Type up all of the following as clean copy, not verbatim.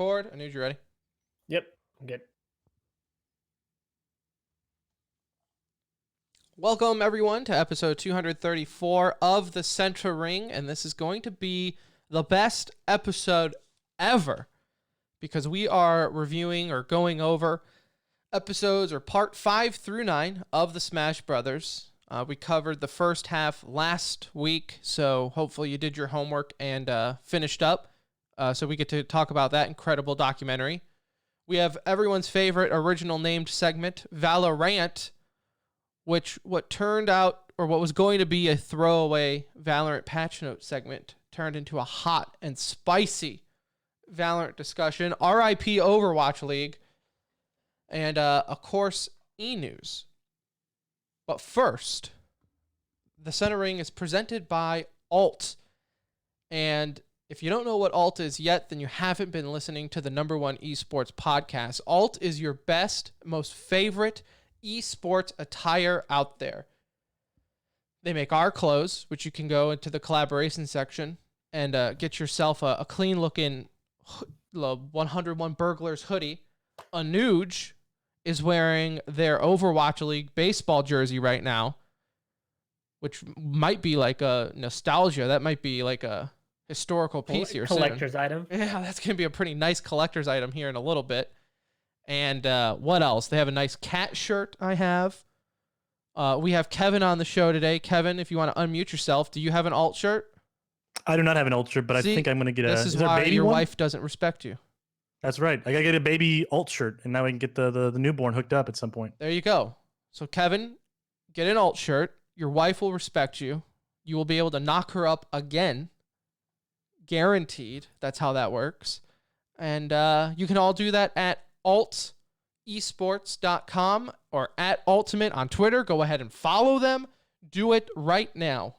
Record. I knew you ready. Yep, I'm good. Welcome, everyone, to episode 234 of The Center Ring, and this is going to be the best episode ever because we are reviewing or going over episodes or part 5 through 9 of the Smash Brothers. We covered the first half last week, so hopefully you did your homework and finished up. So we get to talk about that incredible documentary. We have everyone's favorite original named segment, ValoRANT, what turned out, or what was going to be a throwaway ValoRANT patch note segment, turned into a hot and spicy ValoRANT discussion. RIP Overwatch League. And, of course, e-news. But first, the Center Ring is presented by Alt. And if you don't know what Alt is yet, then you haven't been listening to the #1 esports podcast. Alt is your best, most favorite esports attire out there. They make our clothes, which you can go into the collaboration section and get yourself a clean-looking 101 Burglars hoodie. Anuj is wearing their Overwatch League baseball jersey right now, which might be like a nostalgia. That might be like a historical piece here. Collector's item. Yeah, that's going to be a pretty nice collector's item here in a little bit. And what else? They have a nice cat shirt I have. We have Kevin on the show today. Kevin, if you want to unmute yourself, do you have an Alt shirt? I do not have an Alt shirt, but I think I'm going to get a... This is why your wife doesn't respect you. That's right. I got to get a baby Alt shirt, and now I can get the newborn hooked up at some point. There you go. So, Kevin, get an Alt shirt. Your wife will respect you. You will be able to knock her up again. Guaranteed. That's how that works. And you can all do that at altesports.com or at Ultimate on Twitter. Go ahead and follow them. Do it right now.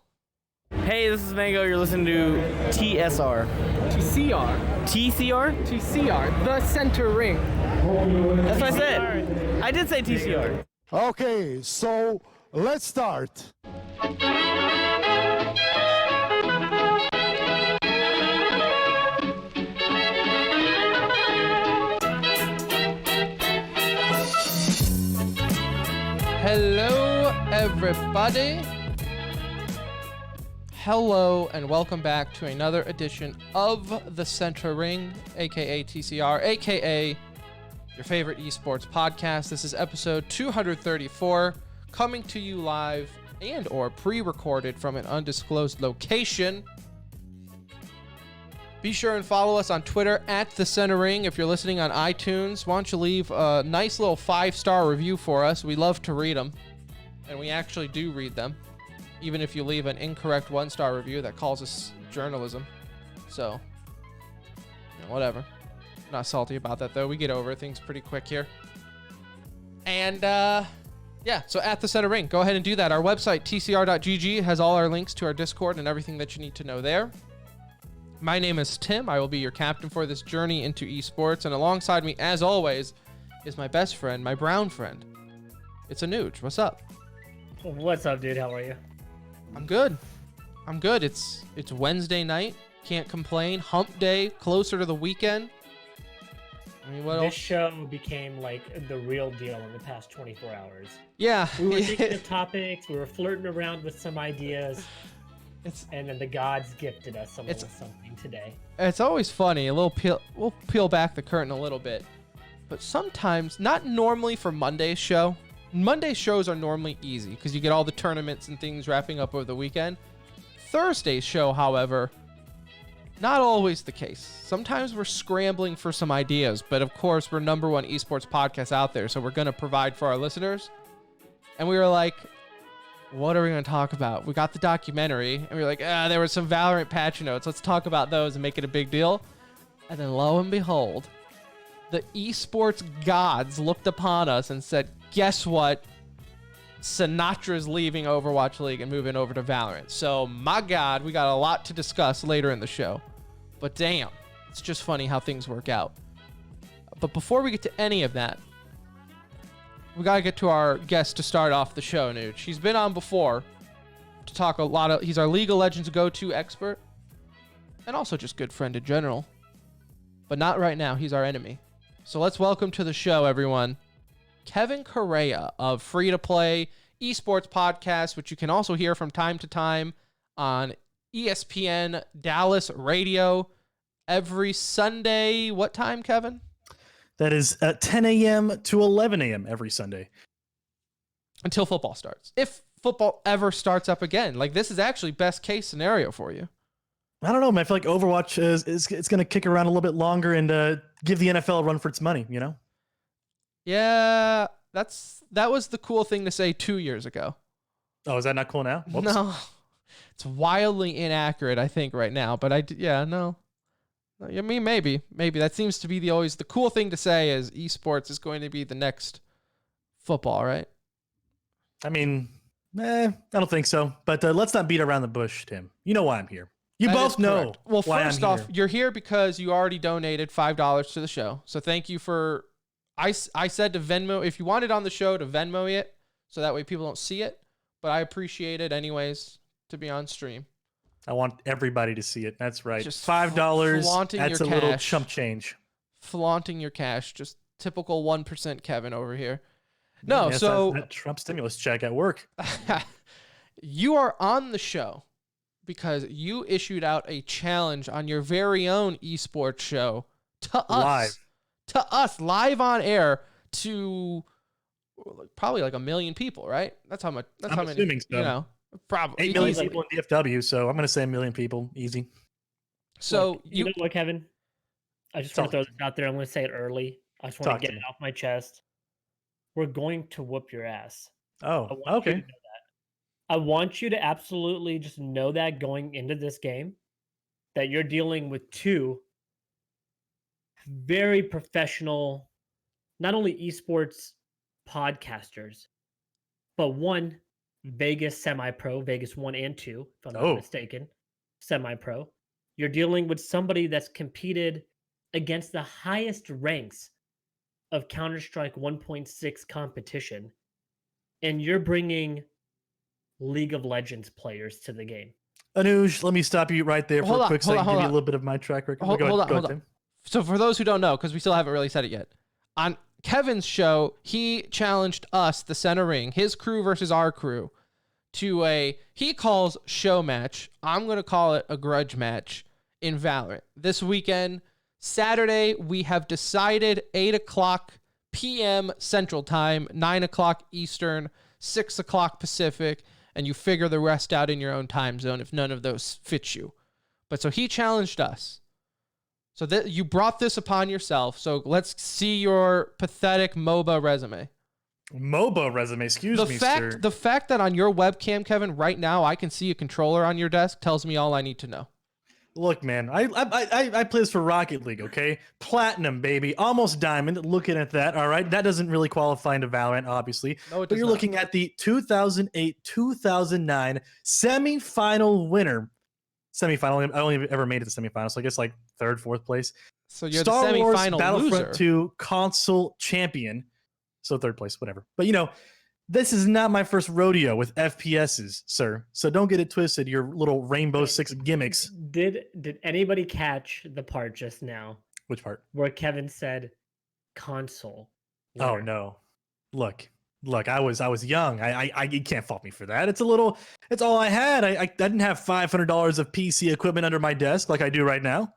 Hey, this is Mango. You're listening to TSR. TCR. TCR? TCR. The Center Ring. That's what I said. I did say TCR. Okay, so let's start. Hello, everybody. Hello, and welcome back to another edition of The Center Ring, aka TCR, aka your favorite esports podcast. This is episode 234, coming to you live and or pre-recorded from an undisclosed location. Be sure and follow us on Twitter at The Center Ring. If you're listening on iTunes, why don't you leave a nice little 5-star review for us? We love to read them, and we actually do read them, even if you leave an incorrect 1-star review. That calls us journalism. So, whatever. Not salty about that, though. We get over things pretty quick here. And, yeah, so at The Center Ring, go ahead and do that. Our website, tcr.gg, has all our links to our Discord and everything that you need to know there. My name is Tim. I will be your captain for this journey into esports. And alongside me, as always, is my best friend, my brown friend. It's Anuj. What's up? What's up, dude? How are you? I'm good. It's Wednesday night. Can't complain. Hump day. Closer to the weekend. I mean, what This else? show became like the real deal in the past 24 hours. Yeah. We were thinking of topics. We were flirting around with some ideas. And then the gods gifted us something today. It's always funny. We'll peel back the curtain a little bit. But sometimes, not normally for Monday's show. Monday's shows are normally easy because you get all the tournaments and things wrapping up over the weekend. Thursday's show, however, not always the case. Sometimes we're scrambling for some ideas, but of course we're #1 esports podcast out there, so we're going to provide for our listeners. And we were like, what are we going to talk about? We got the documentary, and we were like, there were some ValoRANT patch notes. Let's talk about those and make it a big deal. And then lo and behold, the esports gods looked upon us and said, guess what? Sinatra's leaving Overwatch League and moving over to ValoRANT. So, my God, we got a lot to discuss later in the show. But damn, it's just funny how things work out. But before we get to any of that, we got to get to our guest to start off the show, Nude. She's been on before to talk a lot of... He's our League of Legends go-to expert and also just good friend in general. but not right now. He's our enemy. So let's welcome to the show, everyone, Kevin Correa of Free to Play Esports Podcast, which you can also hear from time to time on ESPN Dallas Radio every Sunday. What time, Kevin? That is 10 a.m. to 11 a.m. every Sunday. Until football starts. If football ever starts up again. Like, this is actually best case scenario for you. I don't know, man. I feel like Overwatch is going to kick around a little bit longer and give the NFL a run for its money, you know? Yeah, that was the cool thing to say 2 years ago. Oh, is that not cool now? Whoops. No, it's wildly inaccurate, I think, right now. But no. I mean, maybe that seems to be always the cool thing to say is esports is going to be the next football, right? I mean, I don't think so. But let's not beat around the bush, Tim. You know why I'm here. You That both is know. correct. Well, why first I'm off, here. you're here because you already donated $5 to the show. So thank you for. I said to Venmo if you want it on the show to Venmo it, so that way people don't see it. But I appreciate it anyways to be on stream. I want everybody to see it. That's right. Just $5. flaunting That's your a little cash. chump change. Flaunting your cash, just typical 1% Kevin over here. No, Yes, so that Trump stimulus check at work. you are on the show because you issued out a challenge on your very own esports show to us live on air to probably like 1 million people, right? That's how much. That's I'm how many. assuming so. You know, probably 8 million easily. people in DFW, so I'm going to say 1 million people. Easy. So Look, you know what, Kevin? I just want to throw this out there. I'm going to say it early. I just want Talk to to get me. it off my chest. We're going to whoop your ass. Oh, I want you to okay. know that. I want you to absolutely just know that going into this game, that you're dealing with two very professional, not only esports podcasters, but one Vegas semi-pro, Vegas 1 and 2, if I'm not Oh. mistaken, semi-pro. You're dealing with somebody that's competed against the highest ranks of Counter-Strike 1.6 competition, and you're bringing League of Legends players to the game. Anuj, let me stop you right there for Hold a on, quick hold second. on, Give hold you a on. little bit of my track record. Hold Go ahead, on. Tim. So for those who don't know, because we still haven't really said it yet, on Kevin's show, he challenged us, the center ring, his crew versus our crew, to he calls show match. I'm going to call it a grudge match in ValoRANT. This weekend, Saturday, we have decided 8 o'clock p.m. Central Time, 9 o'clock Eastern, 6 o'clock Pacific, and you figure the rest out in your own time zone if none of those fit you. But so he challenged us. So that you brought this upon yourself. So let's see your pathetic MOBA resume. MOBA resume, excuse me, sir. The fact that on your webcam, Kevin, right now I can see a controller on your desk tells me all I need to know. Look, man, I play this for Rocket League, okay? Platinum, baby. Almost diamond. Looking at that, all right? That doesn't really qualify into ValoRANT, obviously. No, it But does you're not. looking at the 2008-2009 semifinal winner. Semifinal. I only ever made it to semifinal, so I guess like third, fourth place. So you're Star the Wars semifinal Battlefront loser. 2 console champion. So third place, whatever. But you know, this is not my first rodeo with FPSs, sir. So don't get it twisted, your little Rainbow Six gimmicks. Did anybody catch the part just now Which part? where Kevin said console? Oh winner? no. Look, I was young. I you can't fault me for that. It's all I had. I didn't have $500 of PC equipment under my desk like I do right now.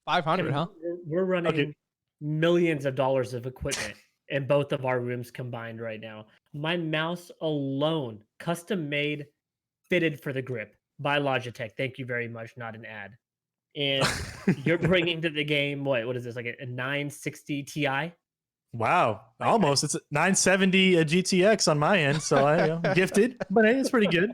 500, Kevin, huh? we're running Okay. millions of dollars of equipment in both of our rooms combined right now. My mouse alone, custom made, fitted for the grip by Logitech. Thank you very much. Not an ad. And you're bringing to the game what is this, like a 960 Ti? Wow. Almost. It's a 970 GTX on my end, so I gifted, but hey, it's pretty good.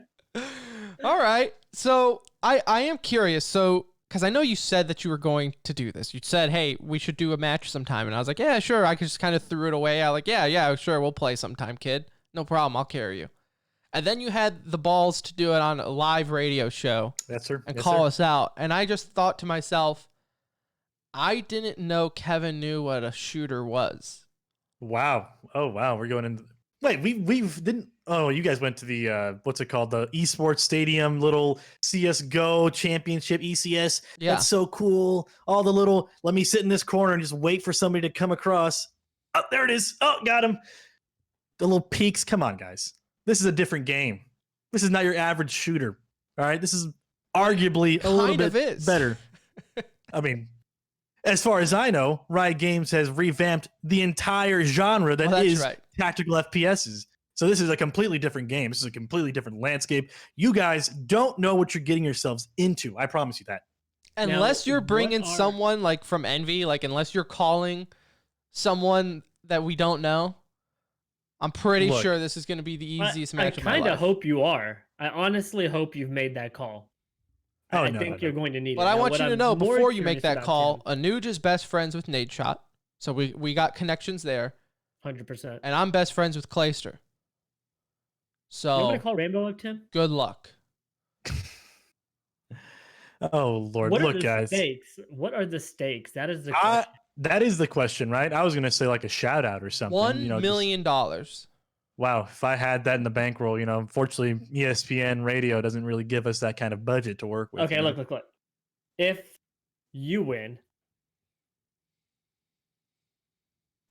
All right. So I am curious. So because I know you said that you were going to do this. You said, hey, we should do a match sometime. And I was like, yeah, sure. I just kind of threw it away. I was like, yeah, sure. We'll play sometime, kid. No problem. I'll carry you. And then you had the balls to do it on a live radio show Yes, sir. and Yes, call sir. us out. And I just thought to myself, I didn't know Kevin knew what a shooter was. Wow. Oh wow. We're going into. Wait, we didn't. Oh, you guys went to the what's it called? The esports stadium, little CS:GO championship, ECS. Yeah. That's so cool. All the little, let me sit in this corner and just wait for somebody to come across. Oh, there it is. Oh, got him. The little peaks. Come on, guys. This is a different game. This is not your average shooter. All right. This is arguably a little Kind of bit is. better. I mean, as far as I know, Riot Games has revamped the entire genre that that's is right. tactical FPSs. So this is a completely different game. This is a completely different landscape. You guys don't know what you're getting yourselves into. I promise you that. Unless you're what bringing are- someone like from Envy, like unless you're calling someone that we don't know, I'm pretty Look, sure this is going to be the easiest I match of my kind life. of hope you are. I honestly hope you've made that call. Oh, I no, think no, you're going to need it. But I Now, want what you to I'm know more before you make curious that about, call, Anuj is best friends with Nade Shot. So we got connections there. Tim, 100%. And I'm best friends with Clayster. You So want me to call Rainbow up, Tim? good luck. Oh Lord, What are look, the guys. stakes? What are the stakes? That is the question. That is the question, right? I was gonna say like a shout out or something. $1 million. Wow, if I had that in the bankroll, unfortunately, ESPN Radio doesn't really give us that kind of budget to work with. Okay, look. If you win,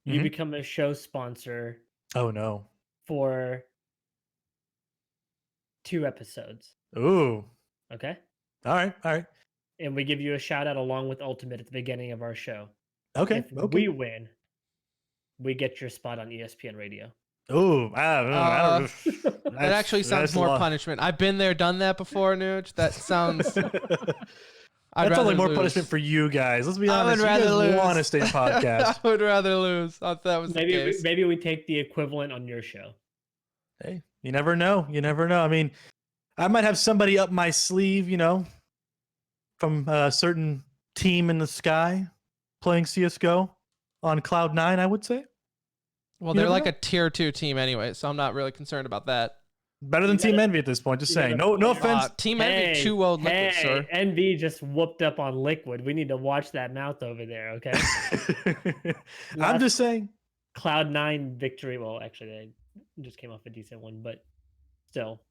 you Mhm. become a show sponsor Oh no. for 2 episodes. Ooh. Okay? All right. And we give you a shout out along with Ultimate at the beginning of our show. Okay. If Okay. we win, we get your spot on ESPN Radio. Ooh, I don't know. That actually sounds more punishment. I've been there, done that before, Nuge. That sounds. I'd That sounds rather like more lose. punishment for you guys. Let's be I honest. would You rather guys lose. want to stay in podcast. I would rather lose. I thought that was the Maybe case. maybe we take the equivalent on your show. Hey, you never know. You never know. I mean, I might have somebody up my sleeve, from a certain team in the sky playing CSGO on Cloud 9, I would say. Well, You they're never like know. a tier 2 team anyway, so I'm not really concerned about that. Better than You Team gotta- Envy at this point. Just you saying. gotta No play offense. Team Envy 2-0 Liquid, sir. NV just whooped up on Liquid. We need to watch that mouth over there, okay? I'm just saying. Cloud9 victory. Well, actually, they just came off a decent one, but still.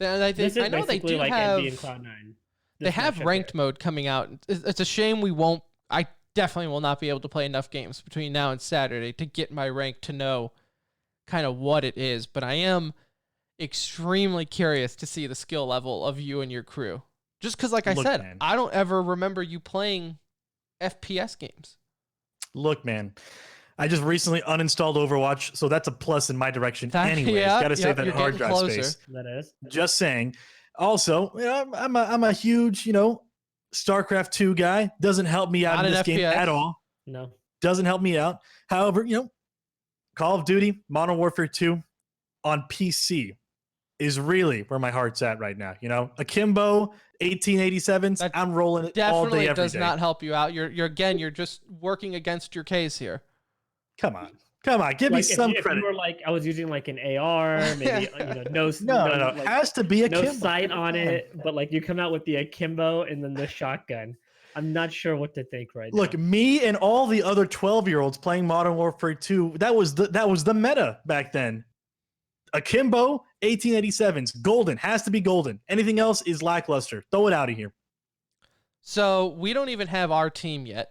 And I This is know they basically do like have. NV and Cloud9. They have ranked mode coming out. It's a shame we won't. I definitely will not be able to play enough games between now and Saturday to get my rank to know kind of what it is. But I am extremely curious to see the skill level of you and your crew. Just because, like I Look, said, man. I don't ever remember you playing FPS games. Look, man. I just recently uninstalled Overwatch, so that's a plus in my direction. That- Anyways, yeah, gotta save yep, that you're hard getting drive closer. space. That is. Just saying. Also, I'm a huge, StarCraft 2 guy. Doesn't help me out Not in an this game FPS. at all. No. Doesn't help me out. However, Call of Duty, Modern Warfare 2 on PC is really where my heart's at right now. Akimbo, 1887s, That I'm rolling it all Definitely day, every does day. not help you out. You're just working against your case here. Come on. Give me Like, some if credit. you were like, I was using like an AR, maybe No. like, It has to be a no Kimbo. sight on it, but like you come out with the akimbo and then the shotgun. I'm not sure what to think right Look, now. me and all the other 12-year-olds playing Modern Warfare 2, that was the meta back then. Akimbo, 1887s, golden, has to be golden. Anything else is lackluster. Throw it out of here. So we don't even have our team yet.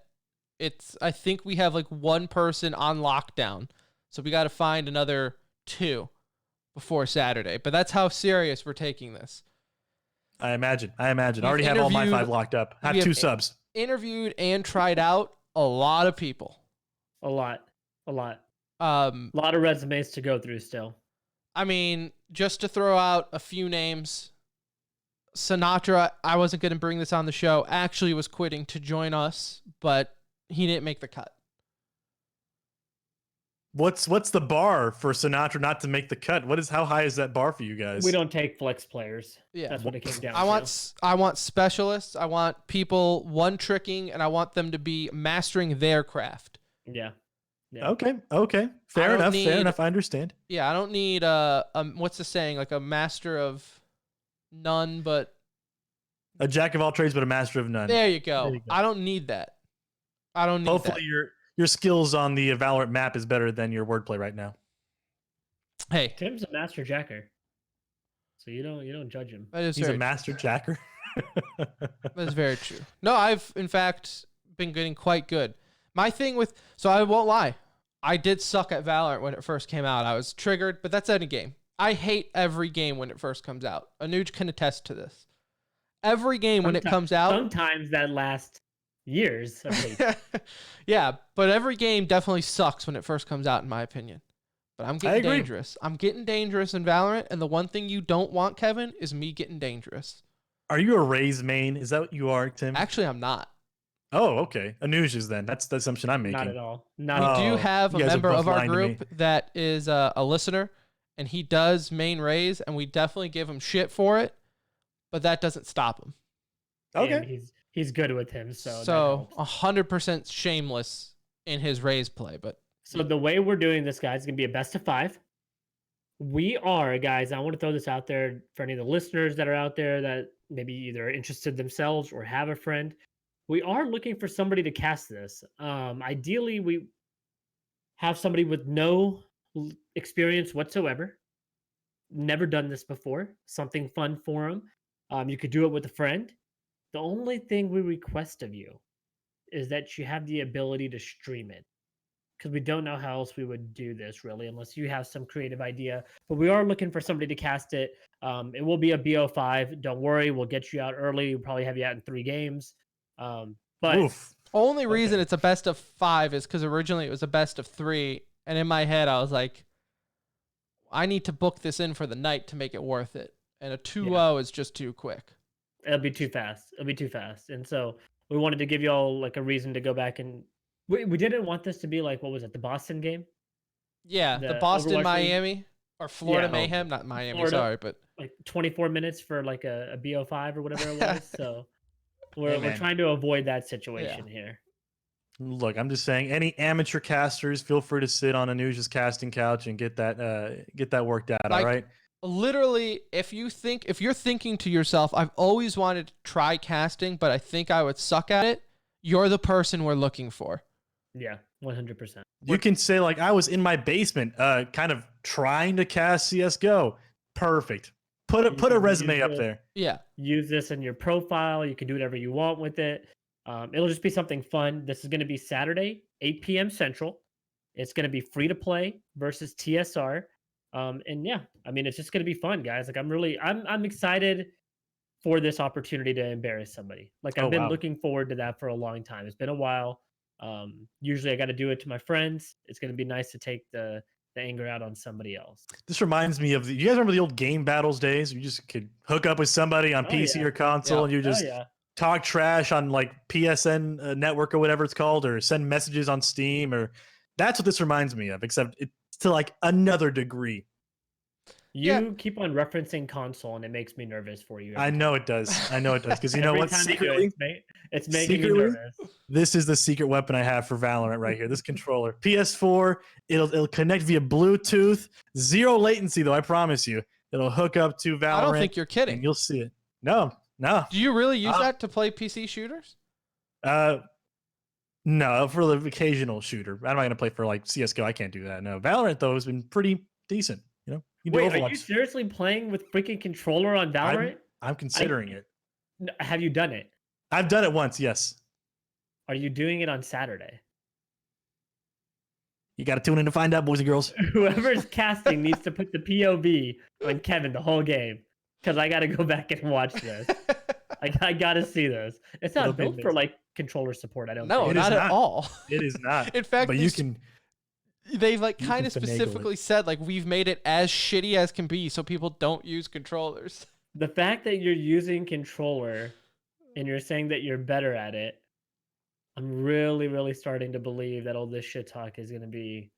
I think we have like one person on lockdown. So we got to find another 2 before Saturday. But that's how serious we're taking this. I imagine. I We've already have all my interviewed- 5 locked up. I have we 2 have- subs. Interviewed and tried out a lot of people. A lot. A lot Um, of resumes to go through still. I mean, just to throw out a few names, Sinatra, I wasn't going to bring this on the show, actually was quitting to join us, but he didn't make the cut. What's the bar for Sinatra not to make the cut? How high is that bar for you guys? We don't take flex players. Yeah. That's what it came down I to. want specialists. I want people one tricking, and I want them to be mastering their craft. Yeah. Okay. Fair don't enough. need- Fair enough. I understand. Yeah, I don't need what's the saying, like a master of none, but A jack of all trades, but a master of none. there you go. There you go. I don't need that. I don't need Hopefully that. your skills on the ValoRANT map is better than your wordplay right now. Hey, Tim's a master jacker, so you don't judge him. that is He's a very, master jacker. that is very true. No, I've in fact been getting quite good. My thing with, so I won't lie, I did suck at Valorant when it first came out. I was triggered, but that's any game. I hate every game when it first comes out. Anuj can attest to this. Every game when it comes out. Sometimes that lasts years. Of hate. Yeah, but every game definitely sucks when it first comes out, in my opinion. But I'm getting agree. dangerous. I'm getting dangerous in Valorant, and the one thing you don't want, Kevin, is me getting dangerous. Are you a Raze main? Is that what you are, Tim? Actually, I'm not. Oh, okay. Anuj then. That's the assumption I'm making. Not at all. We Not do Oh, have a you guys are member both of our lying to me. group that is a listener, and he does main raise, and we definitely give him shit for it, but that doesn't stop him. and Okay. he's good with him. So So that helps. 100% shameless in his raise play, but So the way we're doing this, guys, is gonna be a best of 5. We are, guys. I want to throw this out there for any of the listeners that are out there that maybe either are interested themselves or have a friend. We are looking for somebody to cast this. Ideally, we have somebody with no experience whatsoever, never done this before. Something fun for them. You could do it with a friend. The only thing we request of you is that you have the ability to stream it, because we don't know how else we would do this really, unless you have some creative idea. But we are looking for somebody to cast it. It will be a BO5. Don't worry, we'll get you out early. We'll probably have you out in 3 games. But Oof. only reason Okay. it's a best of 5 is because originally it was a best of 3, and in my head I was like, I need to book this in for the night to make it worth it, and a 2-0 is just too quick. it'll be too fast. It'll be too fast. And so we wanted to give you all like a reason to go back, and we didn't want this to be like, what was it, the Boston game? Yeah, the The Boston, Overwatch League? Miami, or Florida Yeah. Mayhem, not Miami, Florida. sorry, but Like 24 minutes for like a BO5 or whatever it was. So we're Hey, man. trying to avoid that situation here. Look, I'm just saying, any amateur casters, feel free to sit on Anuj's casting couch and get that worked out. Like- all right. literally, if you're thinking to yourself, I've always wanted to try casting, but I think I would suck at it, you're the person we're looking for. Yeah, 100%. You can say like, I was in my basement, kind of trying to cast CS:GO. Perfect. Put a can resume use up it. there. Yeah. Use this in your profile. You can do whatever you want with it. It'll just be something fun. This is going to be Saturday, 8 p.m. Central. It's going to be free to play versus TSR. And yeah, I mean, it's just going to be fun, guys. Like I'm excited for this opportunity to embarrass somebody. Like I've Oh, been wow. looking forward to that for a long time. It's been a while. Usually I got to do it to my friends. It's going to be nice to take the anger out on somebody else. This reminds me of you guys remember the old game battles days? You just could hook up with somebody on Oh, PC yeah. or console, Yeah. and you just Oh yeah. talk trash on like PSN network or whatever it's called, or send messages on Steam, or that's what this reminds me of, except it's to like another degree. You Yeah. keep on referencing console, and it makes me nervous for you. I every know it does. I know it does. Because you know Every what? time you do it, Secretly, it's making me secretly, nervous. this is the secret weapon I have for Valorant right here. This controller. PS4, it'll connect via Bluetooth. Zero latency though, I promise you. It'll hook up to Valorant. I don't think you're and kidding. you'll see it. No. Do you really use Uh, that to play PC shooters? No, for the occasional shooter. I'm not gonna play for like CS:GO. I can't do that. No. Valorant though has been pretty decent. You know, you can do Wait, are you Overwatch. seriously playing with freaking controller on Valorant? I'm considering it. Have you done it? I've done it once. Yes. Are you doing it on Saturday? You got to tune in to find out, boys and girls. Whoever's casting needs to put the POV on Kevin the whole game, because I got to go back and watch this. I got to see this. It's It'll not be built for amazing. like controller support. I don't. No, think. It is not at not. all. It is not. In fact, But you can. they've like you kind can of finagle it. specifically said like we've made it as shitty as can be so people don't use controllers. The fact that you're using controller and you're saying that you're better at it, I'm really, really starting to believe that all this shit talk is going to be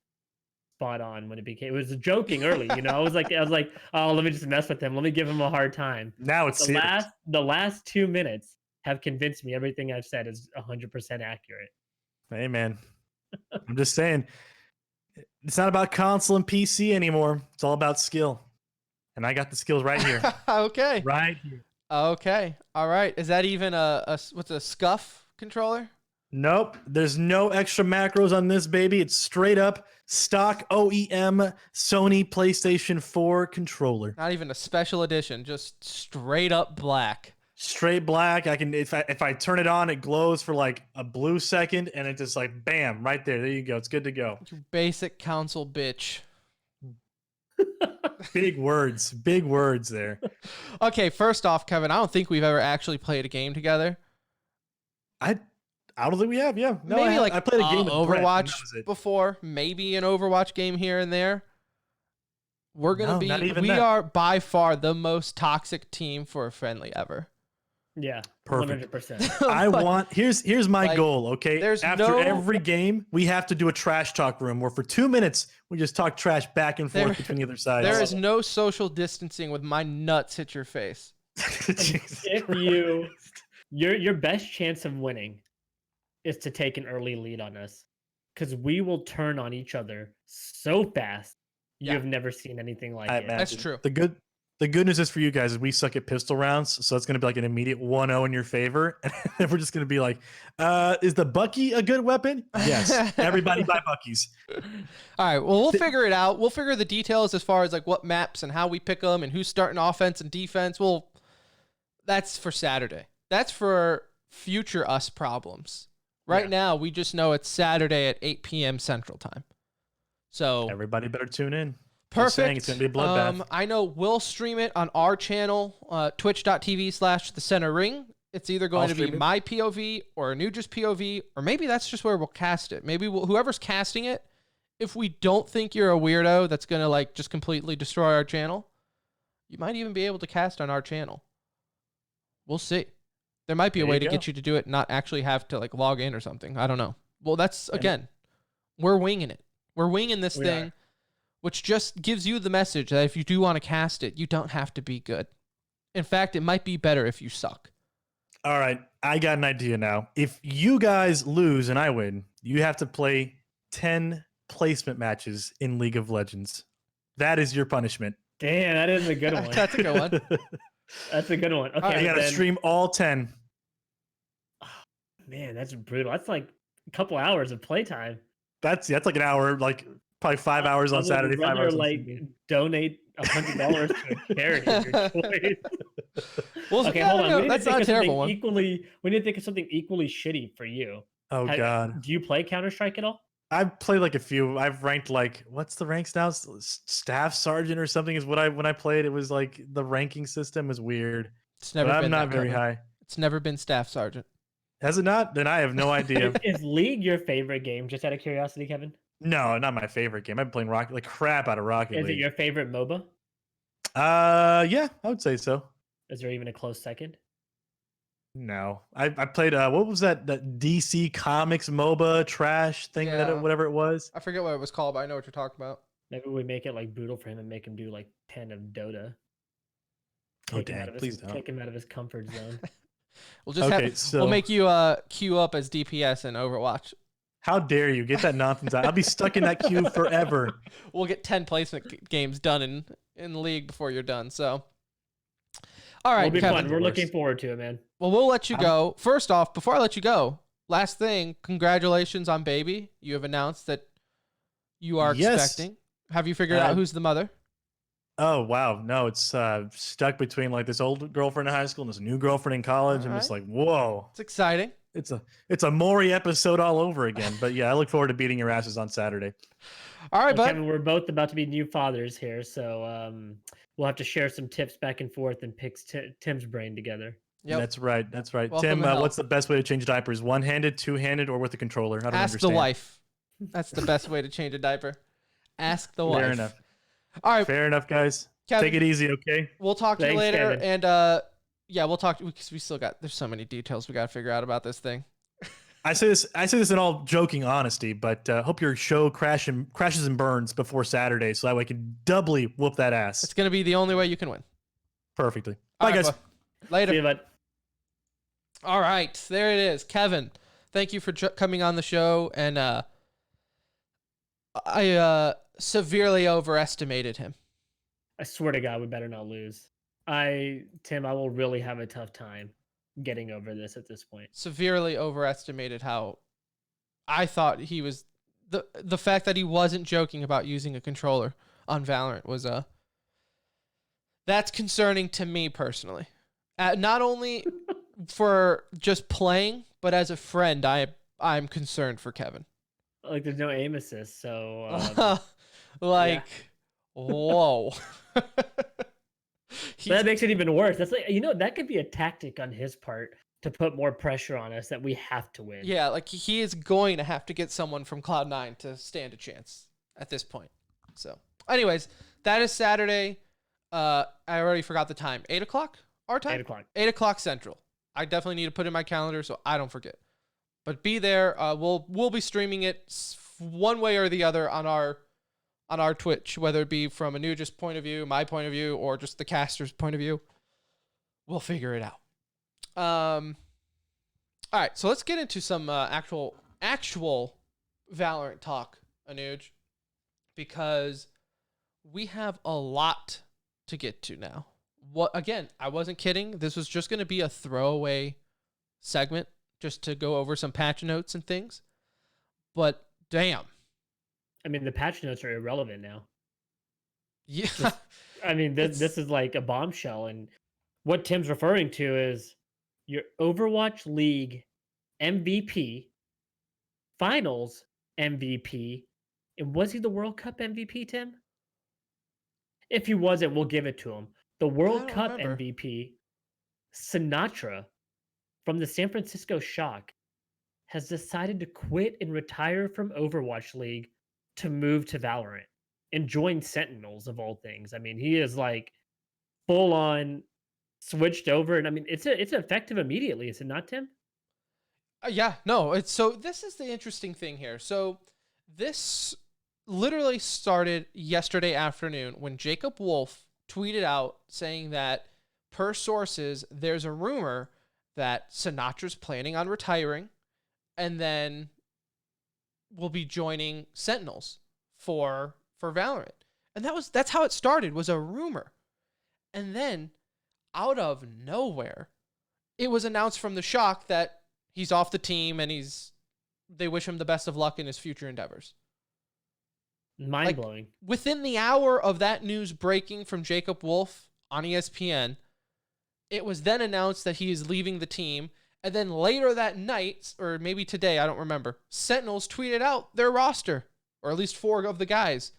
spot on when it became. It was joking early, you know. I was like, oh, let me just mess with him. Let me give him a hard time. Now it's serious. The last 2 minutes have convinced me everything I've said is 100% accurate. Hey, man. I'm just saying. It's not about console and PC anymore. It's all about skill. And I got the skills right here. Okay. Right here. Okay. All right. Is that even what's a scuff controller? Nope. There's no extra macros on this baby. It's straight up stock OEM Sony PlayStation 4 controller. Not even a special edition, just straight up black. Straight black. I can if I turn it on, it glows for like a blue second, and it just like bam, right there. There you go. It's good to go. You basic console bitch. Big words there. Okay, first off, Kevin, I don't think we've ever actually played a game together. I don't think we have. Yeah, no, Maybe I played a game with Brett, and Overwatch that was it. before, maybe an Overwatch game here and there. We're gonna No, be. not even We that. are by far the most toxic team for a friendly ever. Yeah, Perfect. 100%. I want here's my like, goal. Okay, there's after no- every game, we have to do a trash talk room where for 2 minutes we just talk trash back and forth There- between the other sides. There is no social distancing with my nuts hit your face. Jesus If Christ. your best chance of winning is to take an early lead on us, because we will turn on each other so fast. Yeah. You've never seen anything like I it. imagine. That's true. The good news is for you guys is we suck at pistol rounds, so it's gonna be like an immediate 1-0 in your favor, and we're just gonna be like, is the Bucky a good weapon? Yes. Everybody buy Buckies. All right. Well, we'll figure it out. We'll figure the details as far as like what maps and how we pick them and who's starting offense and defense. Well, that's for Saturday. That's for future us problems. Right Yeah. now, we just know it's Saturday at 8 p.m. Central Time. So Everybody better tune in. Just saying, perfect. it's gonna be a bloodbath. I know we'll stream it on our channel, twitch.tv/the center ring. It's either going I'll to be stream it. my POV or Anuja's POV, or maybe that's just where we'll cast it. Maybe whoever's casting it, if we don't think you're a weirdo that's going to like just completely destroy our channel, you might even be able to cast on our channel. We'll see. There might be a There way you to go. get you to do it and not actually have to like log in or something. I don't know. Well, that's again, we're winging it. We're winging this We thing, are. which just gives you the message that if you do want to cast it, you don't have to be good. In fact, it might be better if you suck. All right, I got an idea now. If you guys lose and I win, you have to play 10 placement matches in League of Legends. That is your punishment. Damn, that is a good one. That's a good one. That's a good one. Okay, right, You got to then- stream all 10. Man, that's brutal. That's like a couple hours of playtime. That's like an hour, like probably 5 hours I on would Saturday, 5 rather, hours on like Sunday. donate $100 to a charity of your choice. Well, Okay, yeah, hold on. no, We need that's to not think a of terrible something one. equally. We need to think of something equally shitty for you. Oh God, Do you play Counter Strike at all? I've played like a few. I've ranked like what's the ranks now? Staff sergeant or something is what I when I played. It was like the ranking system is weird. It's But never I'm been not that very Kevin. high. It's never been staff sergeant. Has it not? Then I have no idea. Is League your favorite game? Just out of curiosity, Kevin. No, not my favorite game. I've been playing Rocket like crap out of Rocket Is it League. your favorite MOBA? Yeah, I would say so. Is there even a close second? No, I played. What was that DC Comics MOBA trash thing Yeah. whatever it was. I forget what it was called, but I know what you're talking about. Maybe we make it like brutal for him and make him do like 10 of Dota. Oh Take him out dang! of his- Please don't. Take him out of his comfort zone. We'll just Okay, have so we'll make you queue up as DPS in Overwatch. how dare you get that nonsense out? I'll be stuck in that queue forever. We'll get 10 placement games done in the league before you're done. So, all right, It'll be Kevin. fun. We're looking worst. forward to it, man. Well, we'll let you go. First off, before I let you go, last thing, congratulations on baby. You have announced that you are Yes. expecting. Have you figured out who's the mother? Oh wow, no, it's stuck between like this old girlfriend in high school and this new girlfriend in college. I'm just like, whoa, It's exciting. it's a Maury episode all over again. But yeah, I look forward to beating your asses on Saturday. All right, Well, bud. Kevin, we're both about to be new fathers here, so we'll have to share some tips back and forth and pick Tim's brain together. Yep. That's right. That's right. Welcome Tim, to hell. what's the best way to change diapers? One-handed, two-handed, or with a controller? I don't Ask understand. the wife. That's the best way to change a diaper. Ask the wife. Fair enough. All right, Fair enough, guys. Kevin, Take it easy, okay? we'll talk to you Thanks, later. Kevin. And yeah, we'll talk because we still got there's so many details we got to figure out about this thing. I say this in all joking honesty, but hope your show crashes and burns before Saturday, so that way I can doubly whoop that ass It's gonna be the only way you can win. perfectly. All Bye, right, guys. bud. Later. See you, bud. All right, there it is, Kevin. Thank you for coming on the show, and I severely overestimated him. I swear to God, we better not lose. Tim, I will really have a tough time getting over this at this point. Severely overestimated how I thought he was. The fact that he wasn't joking about using a controller on Valorant was that's concerning to me personally. Not only for just playing, but as a friend, I'm concerned for Kevin. Like there's no aim assist, so like, whoa. that makes it even worse. That's like, that could be a tactic on his part to put more pressure on us that we have to win. Yeah, like he is going to have to get someone from Cloud9 to stand a chance at this point. So, anyways, that is Saturday. I already forgot the time. 8 o'clock our time? 8 o'clock. 8 o'clock Central. I definitely need to put in my calendar so I don't forget. But be there. We'll be streaming it one way or the other on our Twitch, whether it be from Anuja's point of view, my point of view, or just the caster's point of view. We'll figure it out. All right, so let's get into some actual Valorant talk, Anuj, because we have a lot to get to now. Again, I wasn't kidding. This was just going to be a throwaway segment just to go over some patch notes and things. But damn. I mean, the patch notes are irrelevant now. Yeah. I mean, this is like a bombshell. And what Tim's referring to is your Overwatch League MVP, Finals MVP. And was he the World Cup MVP, Tim? If he wasn't, we'll give it to him. The World Cup remember. MVP, Sinatra from the San Francisco Shock, has decided to quit and retire from Overwatch League to move to Valorant and join Sentinels of all things. I mean, he is like full on switched over, and I mean, it's effective immediately, is it not, Tim? Yeah, no. So this is the interesting thing here. So this literally started yesterday afternoon when Jacob Wolf tweeted out saying that, per sources, there's a rumor that Sinatra's planning on retiring and then will be joining Sentinels for Valorant. And that's how it started, was a rumor. And then out of nowhere, it was announced from the Shock that he's off the team and they wish him the best of luck in his future endeavors. Mind blowing. Within the hour of that news breaking from Jacob Wolf on ESPN, it was then announced that he is leaving the team. And then later that night, or maybe today, I don't remember, Sentinels tweeted out their roster, or at least 4 of the guys.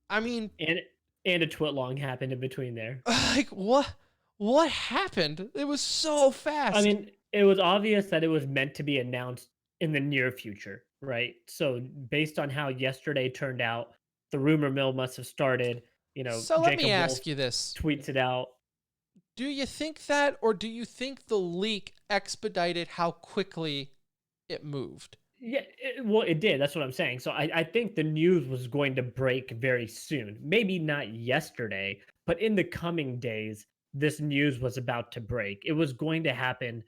I mean... And a twit long happened in between there. Like, what happened? It was so fast. I mean, it was obvious that it was meant to be announced in the near future, right? So based on how yesterday turned out, the rumor mill must have started. So let me ask you this. Tweets it out. Do you think that, or do you think the leak expedited how quickly it moved? Yeah, it did. That's what I'm saying. So I think the news was going to break very soon. Maybe not yesterday, but in the coming days, this news was about to break. It was going to happen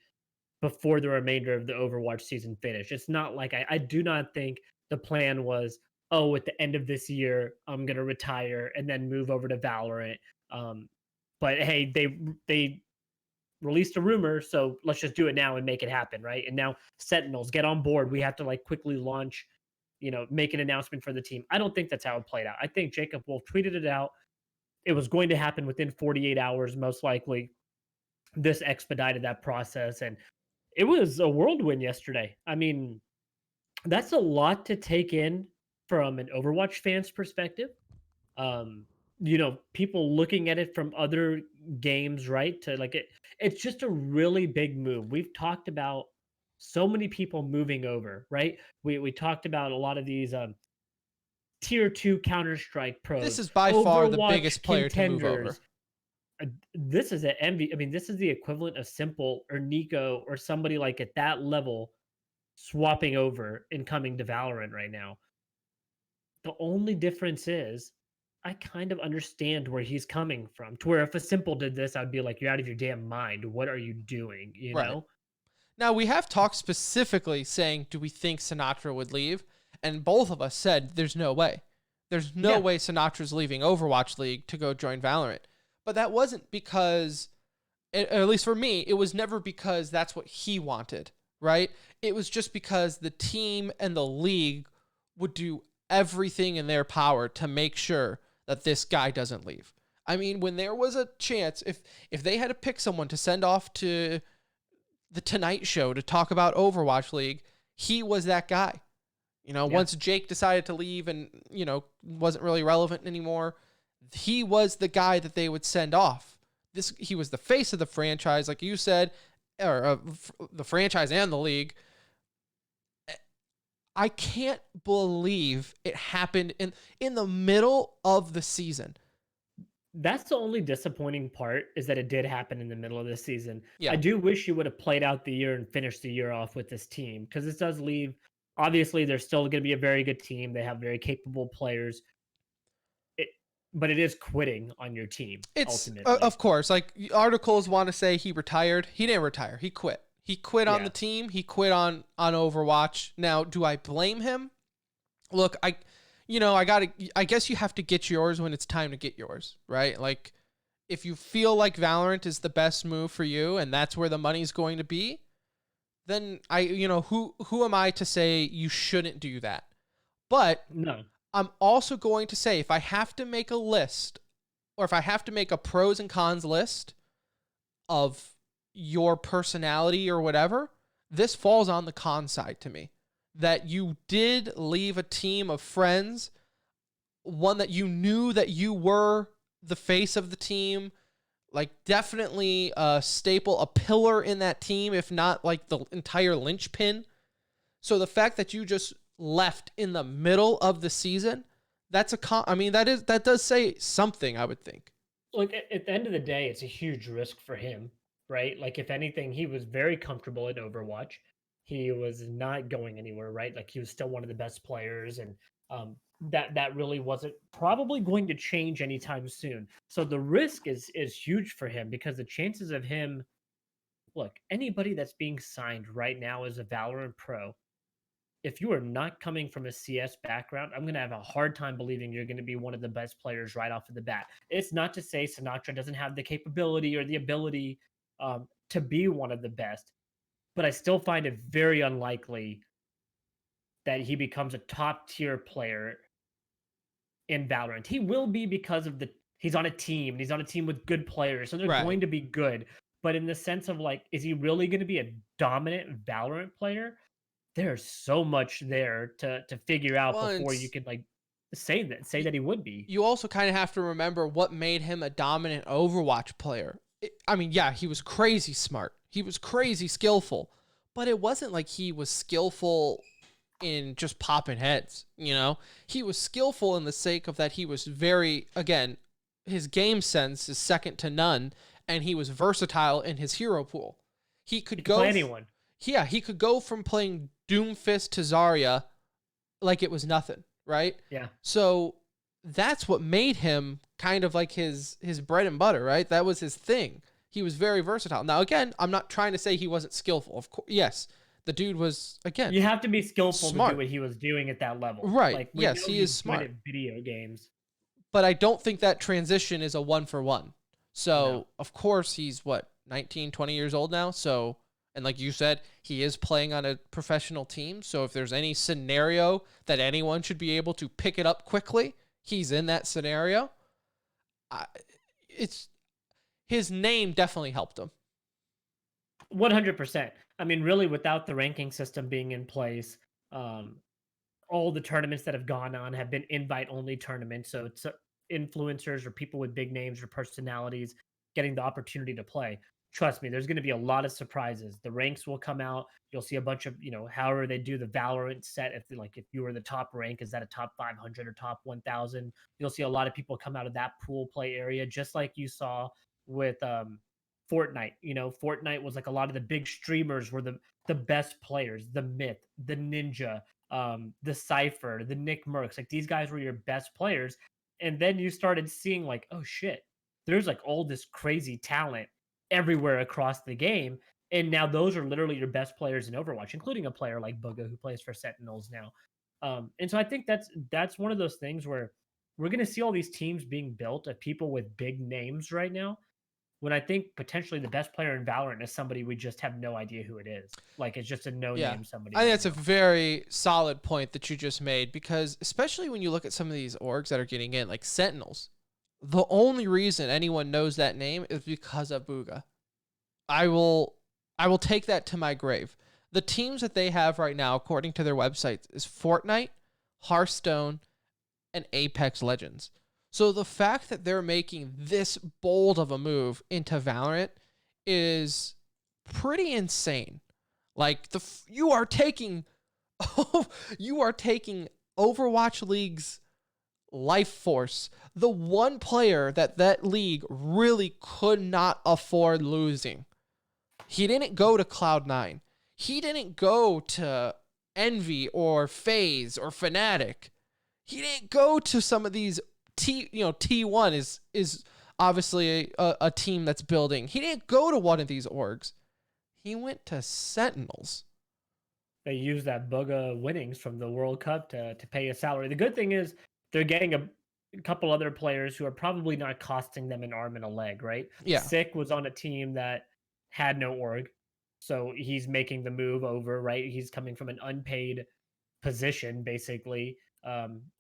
before the remainder of the Overwatch season finished. It's not like I do not think the plan was, at the end of this year, I'm going to retire and then move over to Valorant. But hey, they released a rumor, so let's just do it now and make it happen, right? And now Sentinels, get on board. We have to quickly launch, make an announcement for the team. I don't think that's how it played out. I think Jacob Wolf tweeted it out. It was going to happen within 48 hours, most likely. This expedited that process, and it was a whirlwind yesterday. I mean, that's a lot to take in from an Overwatch fan's perspective. People looking at it from other games, right? It's just a really big move. We've talked about so many people moving over, right? We talked about a lot of these tier 2 Counter-Strike pros. This is by far the Overwatch biggest player to move over. This is an envy. I mean, this is the equivalent of Simple or Nico or somebody at that level swapping over and coming to Valorant right now. The only difference is I kind of understand where he's coming from. To where if a Simple did this, I'd be like, you're out of your damn mind. What are you doing? You know? Now, we have talked specifically saying, do we think Sinatra would leave? And both of us said, there's no way. There's no way Sinatra's leaving Overwatch League to go join Valorant. But that wasn't because at least for me, it was never because that's what he wanted, right? It was just because the team and the league would do everything in their power to make sure that this guy doesn't leave. I mean, when there was a chance, if they had to pick someone to send off to the Tonight Show to talk about Overwatch League, he was that guy. Once Jake decided to leave and, wasn't really relevant anymore, he was the guy that they would send off. He was the face of the franchise, like you said, or the franchise and the league. I can't believe it happened in the middle of the season. That's the only disappointing part, is that it did happen in the middle of the season. Yeah. I do wish you would have played out the year and finished the year off with this team, because this does leave. Obviously, they're still going to be a very good team. They have very capable players. But it is quitting on your team. It's ultimately. Of course, like articles want to say he retired. He didn't retire. He quit. He quit on Yeah. the team. He quit on Overwatch. Now, do I blame him? Look, I guess you have to get yours when it's time to get yours, right? Like, if you feel like ValoRANT is the best move for you and that's where the money's going to be, then who am I to say you shouldn't do that? But No. I'm also going to say, if I have to make a list, or if I have to make a pros and cons list of your personality or whatever, this falls on the con side to me. That you did leave a team of friends, one that you knew that you were the face of the team, like definitely a staple, a pillar in that team, if not like the entire linchpin. So the fact that you just left in the middle of the season, that does say something, I would think. Like, at the end of the day, it's a huge risk for him, right? Like, if anything, he was very comfortable at Overwatch. He was not going anywhere, right? Like, he was still one of the best players, and that really wasn't probably going to change anytime soon. So the risk is huge for him, because the chances of him, look, anybody that's being signed right now as a Valorant pro, if you are not coming from a CS background, I'm going to have a hard time believing you're going to be one of the best players right off of the bat. It's not to say Sinatra doesn't have the capability or the ability to be one of the best, but I still find it very unlikely that he becomes a top tier player in Valorant. He will be, because of he's on a team, and he's on a team with good players, so they're Right. going to be good. But in the sense of, like, is he really going to be a dominant Valorant player? There's so much there to figure out before you could, like, say that he would be. You also kind of have to remember what made him a dominant Overwatch player. He was crazy smart. He was crazy skillful, but it wasn't like he was skillful in just popping heads, He was skillful in the sake of that he was his game sense is second to none, and he was versatile in his hero pool. He could go play anyone. Yeah, he could go from playing Doomfist to Zarya like it was nothing, right? Yeah. So that's what made him kind of like his bread and butter, right? That was his thing. He was very versatile. Now, again, I'm not trying to say he wasn't skillful. Of course, yes, the dude was, again, You have to be skillful smart. to do what he was doing at that level. Right. Like, we Yes, know he he's is smart. good at video games. But I don't think that transition is a 1-for-1. So, No. of course, he's 19, 20 years old now. So, and like you said, he is playing on a professional team. So if there's any scenario that anyone should be able to pick it up quickly, he's in that scenario. His name definitely helped him. 100%. I mean, really, without the ranking system being in place, all the tournaments that have gone on have been invite-only tournaments. So it's influencers or people with big names or personalities getting the opportunity to play. Trust me, there's going to be a lot of surprises. The ranks will come out. You'll see a bunch of, however they do the ValoRANT set. If you were the top rank, is that a top 500 or top 1,000? You'll see a lot of people come out of that pool play area, just like you saw with Fortnite. Fortnite was like a lot of the big streamers were the best players, the Myth, the Ninja, the Cypher, the Nick Mercs. Like, these guys were your best players. And then you started seeing, like, oh shit, there's like all this crazy talent everywhere across the game. And now those are literally your best players in Overwatch, including a player like Bugha, who plays for Sentinels now. And so I think that's one of those things where we're going to see all these teams being built of people with big names right now. when I think potentially the best player in Valorant is somebody we just have no idea who it is. Like it's just a no Yeah. name somebody. I think right that's a now. very solid point that you just made, because especially when you look at some of these orgs that are getting in, like Sentinels, the only reason anyone knows that name is because of Booga. I will take that to my grave. The teams that they have right now, according to their websites, is Fortnite, Hearthstone, and Apex Legends. So the fact that they're making this bold of a move into Valorant is pretty insane. Like you are taking Overwatch League's life force, the one player that league really could not afford losing. He didn't go to Cloud9. He didn't go to Envy or FaZe or Fnatic. He didn't go to some of these T1 is obviously a team that's building. He didn't go to one of these orgs. He went to Sentinels. They use that Booga winnings from the World Cup to pay a salary. The good thing is they're getting a couple other players who are probably not costing them an arm and a leg, right? Yeah. Sick was on a team that had no org, so he's making the move over, right? He's coming from an unpaid position, basically,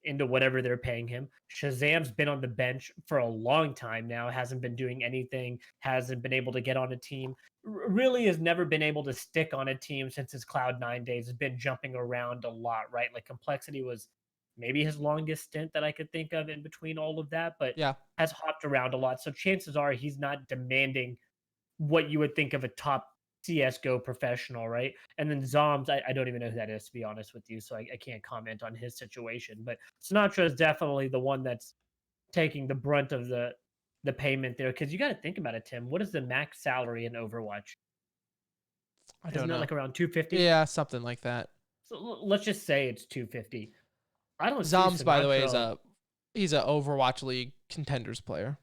into whatever they're paying him. Shazam's been on the bench for a long time now, hasn't been doing anything, hasn't been able to get on a team, really has never been able to stick on a team since his Cloud9 days, has been jumping around a lot, right? Like Complexity was maybe his longest stint that I could think of in between all of that, but Yeah. has hopped around a lot. So chances are he's not demanding what you would think of a top CSGO professional, right? And then Zombs, I don't even know who that is, to be honest with you, so I can't comment on his situation. But Sinatra is definitely the one that's taking the brunt of the payment there, because you got to think about it, Tim. What is the max salary in Overwatch? I Isn't don't it know. like around 250? Yeah, something like that. So let's just say it's 250. I don't see Zombs, by the way, is Sinatra- he's a Overwatch League contenders player.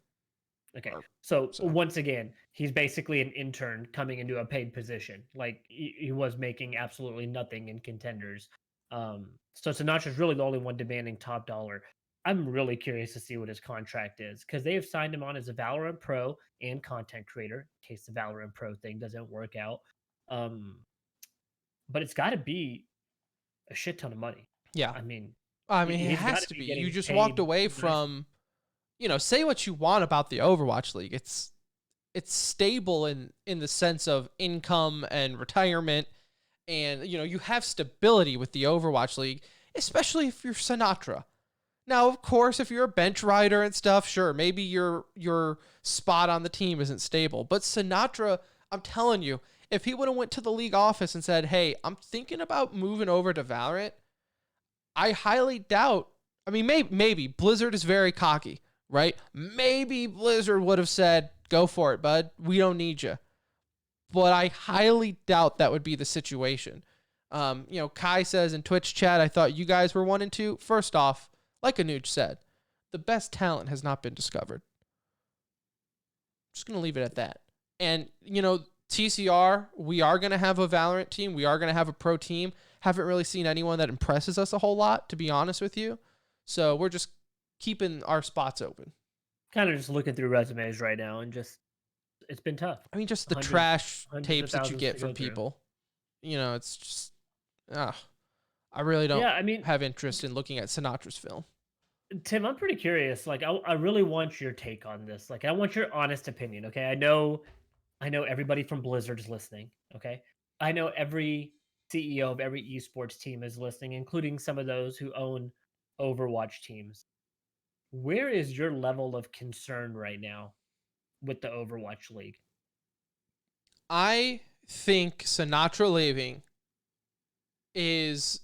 Okay. Or- So so. once again, he's basically an intern coming into a paid position. Like he was making absolutely nothing in contenders. So Sinatra's really the only one demanding top dollar. I'm really curious to see what his contract is, because they have signed him on as a Valorant Pro and content creator in case the Valorant Pro thing doesn't work out. But it's got to be a shit ton of money. Yeah. I mean, It he's has gotta to be be. getting You just paid walked away nice. from, say what you want about the Overwatch League. It's stable in the sense of income and retirement, and you have stability with the Overwatch League, especially if you're Sinatra. Now, of course, if you're a bench rider and stuff, sure, maybe your spot on the team isn't stable. But Sinatra, I'm telling you, if he would have went to the league office and said, "Hey, I'm thinking about moving over to Valorant," I highly doubt. I mean, maybe Blizzard is very cocky, right? Maybe Blizzard would have said, "Go for it, bud. We don't need you." But I highly doubt that would be the situation. Kai says in Twitch chat, "I thought you guys were 1 and 2." First off, like Anuj said, the best talent has not been discovered. Just gonna leave it at that. And TCR, we are gonna have a Valorant team. We are gonna have a pro team. Haven't really seen anyone that impresses us a whole lot, to be honest with you. So we're just keeping our spots open. Kind of just looking through resumes right now, and it's been tough. I mean, just the Hundreds- trash hundreds of tapes that you thousands get to from go through. people. It's just, I really don't Yeah, I mean, have interest in looking at Sinatra's film. Tim, I'm pretty curious. Like, I really want your take on this. Like, I want your honest opinion. Okay, I know everybody from Blizzard is listening. Okay, I know every CEO of every esports team is listening, including some of those who own Overwatch teams. Where is your level of concern right now with the Overwatch League? I think Sinatra leaving is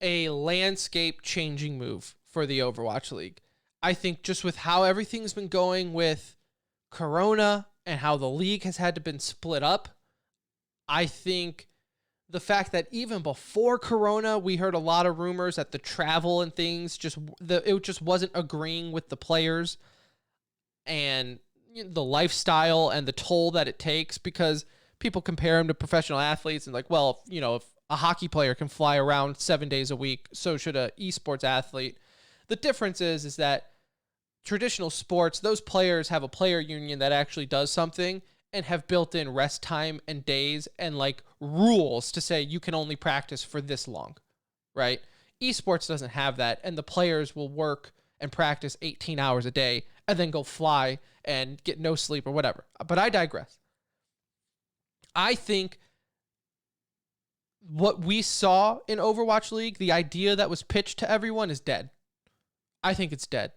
a landscape changing move for the Overwatch League. I think just with how everything's been going with Corona and how the league has had to been split up, I think the fact that even before Corona, we heard a lot of rumors that the travel and things it just wasn't agreeing with the players and the lifestyle and the toll that it takes, because people compare them to professional athletes and like, well, if a hockey player can fly around 7 days a week, so should a esports athlete. The difference is that traditional sports, those players have a player union that actually does something and have built in rest time and days and like rules to say you can only practice for this long, right? Esports doesn't have that, and the players will work and practice 18 hours a day and then go fly and get no sleep or whatever. But I digress. I think what we saw in Overwatch League, the idea that was pitched to everyone, is dead. I think it's dead.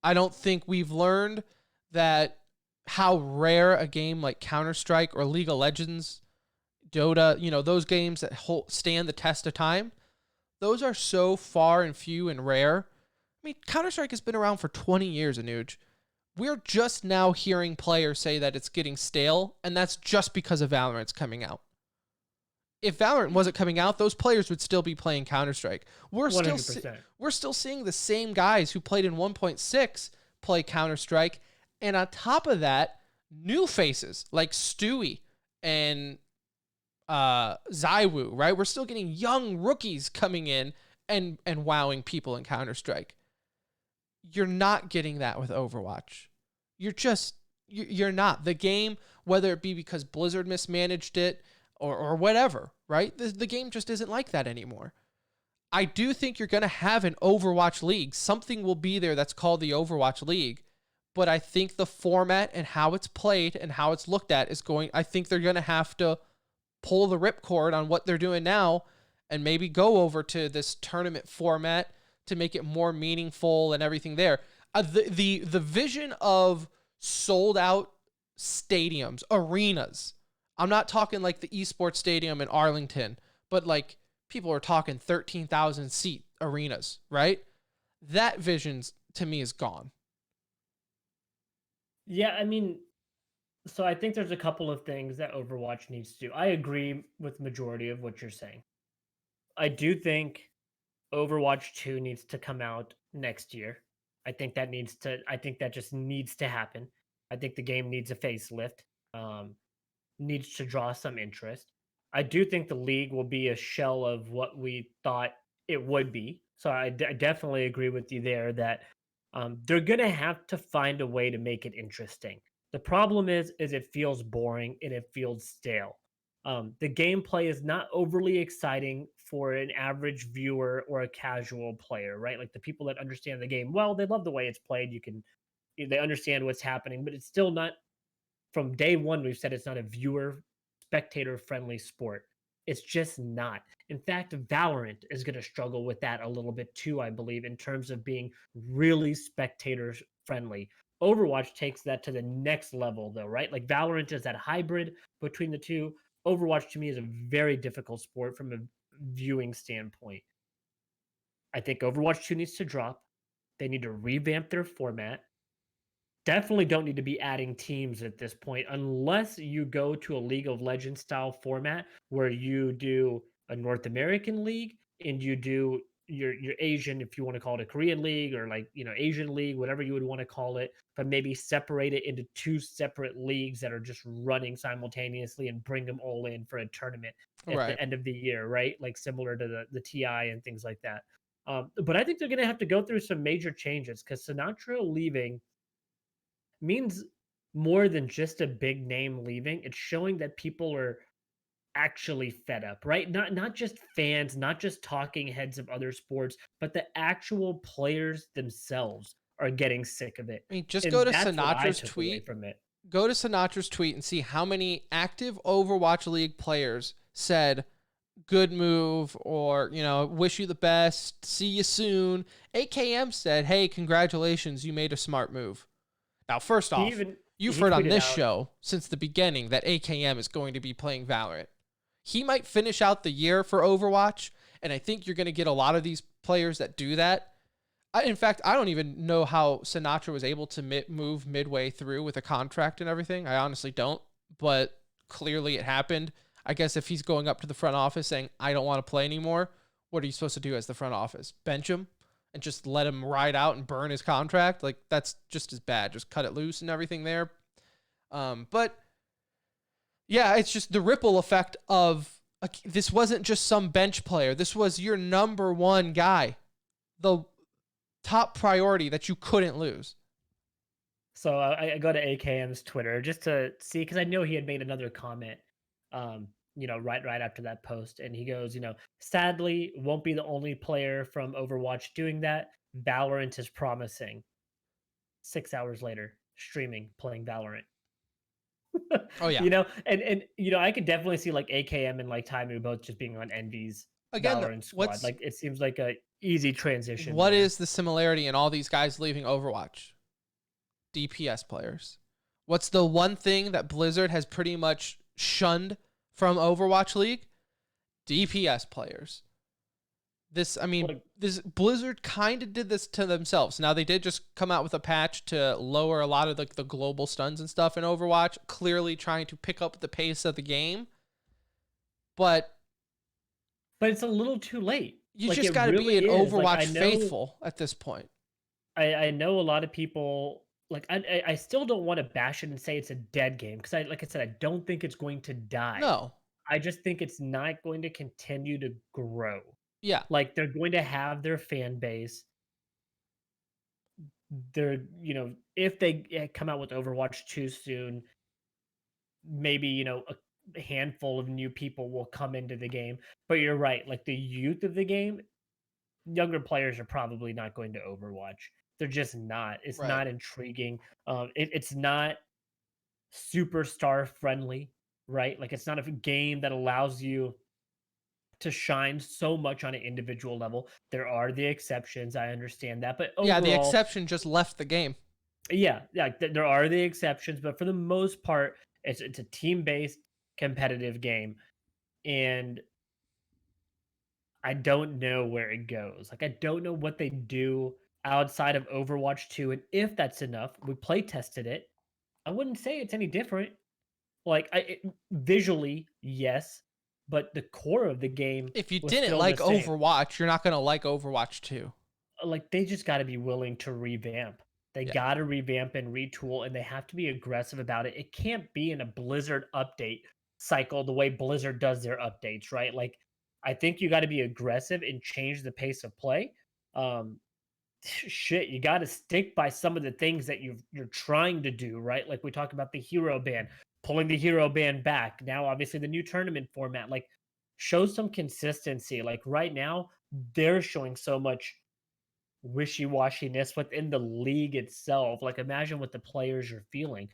I don't think we've learned that how rare a game like Counter-Strike or League of Legends, Dota, those games that stand the test of time, those are so far and few and rare. I mean, Counter-Strike has been around for 20 years, Anuj. We're just now hearing players say that it's getting stale, and that's just because of ValoRANT's coming out. If ValoRANT wasn't coming out, those players would still be playing Counter-Strike. We're 100%. we're still seeing the same guys who played in 1.6 play Counter-Strike, and on top of that, new faces like Stewie and Zywoo, right? We're still getting young rookies coming in and wowing people in Counter-Strike. You're not getting that with Overwatch. You're not. The game, whether it be because Blizzard mismanaged it or whatever, right? The game just isn't like that anymore. I do think you're going to have an Overwatch League. Something will be there that's called the Overwatch League. But I think the format and how it's played and how it's looked at I think they're going to have to pull the ripcord on what they're doing now and maybe go over to this tournament format to make it more meaningful and everything there. The vision of sold out stadiums, arenas. I'm not talking like the esports stadium in Arlington, but like people are talking 13,000 seat arenas, right? That vision to me is gone. Yeah, I mean, so I think there's a couple of things that Overwatch needs to do. I agree with the majority of what you're saying. I do think Overwatch 2 needs to come out next year. I think that just needs to happen. I think the game needs a facelift. Needs to draw some interest. I do think the league will be a shell of what we thought it would be. So I definitely agree with you there that they're going to have to find a way to make it interesting. The problem is it feels boring and it feels stale. The gameplay is not overly exciting for an average viewer or a casual player, right? Like the people that understand the game, well, they love the way it's played. They understand what's happening, but it's still not. From day one, we've said it's not a viewer, spectator-friendly sport. It's just not. In fact, ValoRANT is going to struggle with that a little bit too, I believe, in terms of being really spectator-friendly. Overwatch takes that to the next level, though, right? Like ValoRANT is that hybrid between the two. Overwatch, to me, is a very difficult sport from a viewing standpoint. I think Overwatch 2 needs to drop. They need to revamp their format. Definitely don't need to be adding teams at this point unless you go to a League of Legends style format where you do a North American league and you do your Asian, if you want to call it a Korean league or Asian league, whatever you would want to call it, but maybe separate it into two separate leagues that are just running simultaneously and bring them all in for a tournament at the end of the year, right? Like similar to the TI and things like that. But I think they're going to have to go through some major changes because Sinatra leaving means more than just a big name leaving. It's showing that people are actually fed up, right? Not just fans, not just talking heads of other sports, but the actual players themselves are getting sick of it. I mean, just And go to that's what I Sinatra's took away tweet. from it. Go to Sinatra's tweet and see how many active Overwatch League players said, good move, or, wish you the best, see you soon. AKM said, hey, congratulations, you made a smart move. Now, first off, you've heard on this show since the beginning that AKM is going to be playing ValoRANT. He might finish out the year for Overwatch, and I think you're going to get a lot of these players that do that. In fact, I don't even know how Sinatra was able to move midway through with a contract and everything. I honestly don't, but clearly it happened. I guess if he's going up to the front office saying, I don't want to play anymore, what are you supposed to do as the front office? Bench him and just let him ride out and burn his contract? Like, that's just as bad. Just cut it loose and everything there. But yeah, it's just the ripple effect of this wasn't just some bench player. This was your number one guy, the top priority that you couldn't lose. So I go to AKM's Twitter just to see because I know he had made another comment, right after that post, and he goes, sadly, won't be the only player from Overwatch doing that. Valorant is promising. 6 hours later, streaming, playing Valorant. Oh yeah. And I could definitely see like AKM and like Taimu both just being on Envy's Again, Valorant squad. Like it seems like a easy transition. what there. is the similarity in all these guys leaving Overwatch? DPS players. What's the one thing that Blizzard has pretty much shunned from Overwatch League? DPS players. This Blizzard kind of did this to themselves. Now they did just come out with a patch to lower a lot of the global stuns and stuff in Overwatch, clearly trying to pick up the pace of the game. But it's a little too late. You just got to be an Overwatch faithful at this point. I know a lot of people like I still don't want to bash it and say it's a dead game because like I said, I don't think it's going to die. No. I just think it's not going to continue to grow. Yeah. Like they're going to have their fan base. They're, if they come out with Overwatch too soon, maybe, a handful of new people will come into the game. But you're right. Like the youth of the game, younger players are probably not going to Overwatch. They're just not. It's Right. not intriguing. It's not superstar friendly, right? Like it's not a game that allows you to shine so much on an individual level. There are the exceptions. I understand that, but overall, yeah, the exception just left the game. Yeah, there are the exceptions, but for the most part, it's a team-based competitive game, and I don't know where it goes. Like I don't know what they do outside of Overwatch 2, and if that's enough. We play tested it. I wouldn't say it's any different. Like visually, yes, but the core of the game. If you was didn't still like the same. Overwatch, you're not going to like Overwatch 2. Like they just got to be willing to revamp. They Yeah. got to revamp and retool, and they have to be aggressive about it. It can't be in a Blizzard update cycle the way Blizzard does their updates, right? Like I think you got to be aggressive and change the pace of play. Shit, you got to stick by some of the things that you're trying to do, right? Like we talk about the hero ban, pulling the hero ban back. Now, obviously, the new tournament format, like show some consistency. Like right now, they're showing so much wishy-washiness within the league itself. Like imagine what the players are feeling.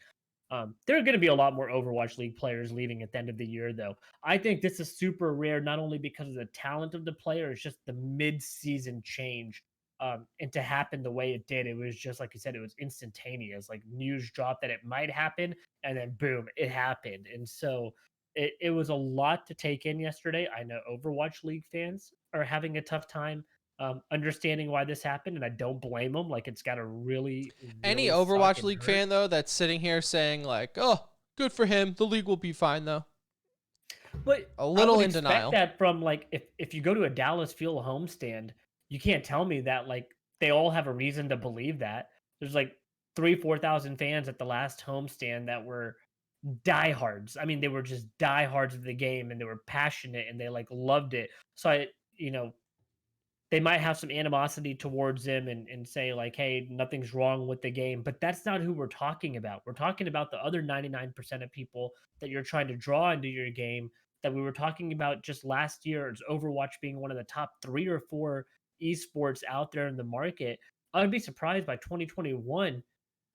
There are going to be a lot more Overwatch League players leaving at the end of the year, though. I think this is super rare, not only because of the talent of the player, it's just the mid-season change. And to happen the way it did, it was just like you said, it was instantaneous. Like news dropped that it might happen, and then boom, it happened. And so it was a lot to take in yesterday. I know Overwatch League fans are having a tough time understanding why this happened, and I don't blame them. Like it's got to really Any suck Overwatch and League hurt. fan, though, that's sitting here saying, like, oh, good for him. The league will be fine, though. But A little I would in expect denial. that from like if you go to a Dallas Fuel homestand, you can't tell me that like they all have a reason to believe that. There's like 3,000-4,000 fans at the last homestand that were diehards. I mean, they were just diehards of the game, and they were passionate, and they like loved it. So they might have some animosity towards them and say like, hey, nothing's wrong with the game, but that's not who we're talking about. We're talking about the other 99% of people that you're trying to draw into your game that we were talking about just last year. It's Overwatch being one of the top 3 or 4 esports out there in the market. I'd be surprised by 2021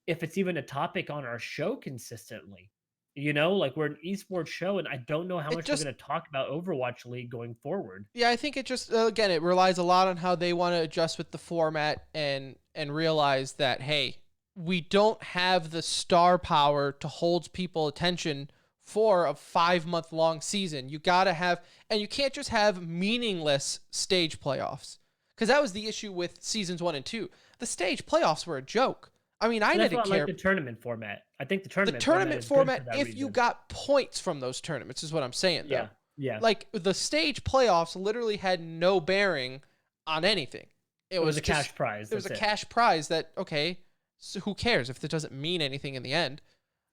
if it's even a topic on our show consistently. Like we're an esports show, and I don't know how much we're going to talk about Overwatch League going forward. Yeah, I think it just, again, it relies a lot on how they want to adjust with the format and realize that, hey, we don't have the star power to hold people attention for a 5-month-long season. You got to have, and you can't just have meaningless stage playoffs, because that was the issue with seasons 1 and 2. The stage playoffs were a joke. I mean, I didn't care. Like the tournament format. I think the tournament format, is good for that if you reason. got points from those tournaments, is what I'm saying, though. Yeah. Like, the stage playoffs literally had no bearing on anything. It was a just- cash prize. There was a that's it. cash prize that, okay, so who cares if it doesn't mean anything in the end?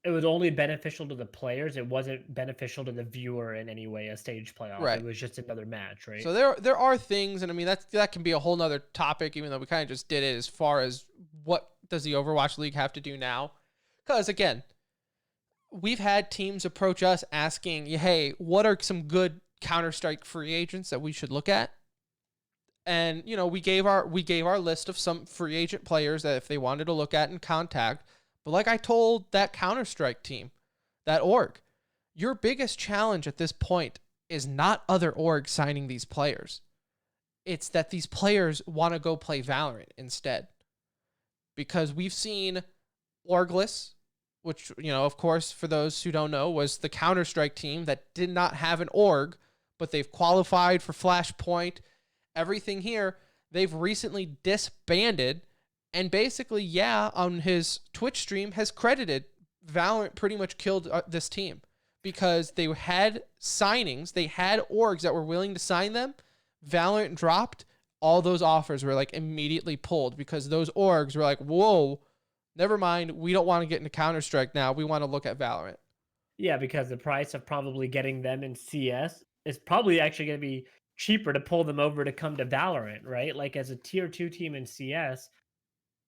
It was only beneficial to the players. It wasn't beneficial to the viewer in any way, a stage playoff. Right. It was just another match, right? So there are things, and I mean, that can be a whole nother topic, even though we kind of just did it, as far as what does the Overwatch League have to do now Because again, we've had teams approach us asking, hey, what are some good Counter-Strike free agents that we should look at? And we gave our list of some free agent players that if they wanted to look at and contact. But like I told that Counter-Strike team, that org, your biggest challenge at this point is not other orgs signing these players. It's that these players want to go play Valorant instead. Because we've seen Orgless, which, of course, for those who don't know, was the Counter-Strike team that did not have an org, but they've qualified for Flashpoint, everything here. They've recently disbanded, and basically, on his Twitch stream has credited Valorant pretty much killed this team because they had signings, they had orgs that were willing to sign them. Valorant dropped, all those offers were like immediately pulled because those orgs were like, whoa, never mind, we don't want to get into Counter-Strike now. We want to look at Valorant. Yeah, because the price of probably getting them in CS is probably actually going to be cheaper to pull them over to come to Valorant, right? Like as a tier 2 team in CS,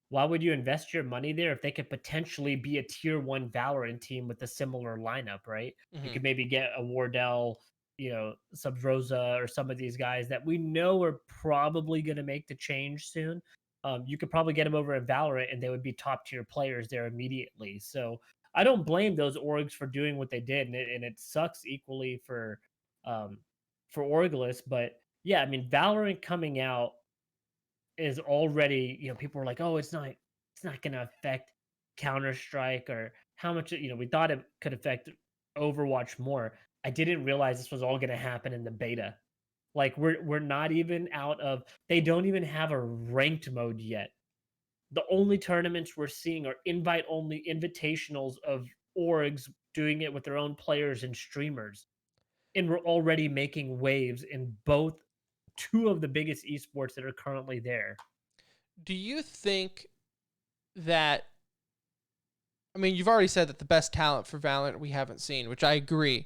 why would you invest your money there if they could potentially be a tier 1 Valorant team with a similar lineup, right? You could maybe get a Wardell, Sub Rosa, or some of these guys that we know are probably going to make the change soon. You could probably get them over in Valorant and they would be top tier players there immediately. So I don't blame those orgs for doing what they did, and it sucks equally for Orgless. But yeah, I mean, Valorant coming out is already, people were like, oh, it's not going to affect Counter-Strike, or how much, we thought it could affect Overwatch more. I didn't realize this was all going to happen in the beta. Like we're not even out of, they don't even have a ranked mode yet. The only tournaments we're seeing are invite only invitationals of orgs doing it with their own players and streamers. And we're already making waves in both two of the biggest esports that are currently there. Do you think that, I mean, you've already said that the best talent for Valorant we haven't seen, which I agree.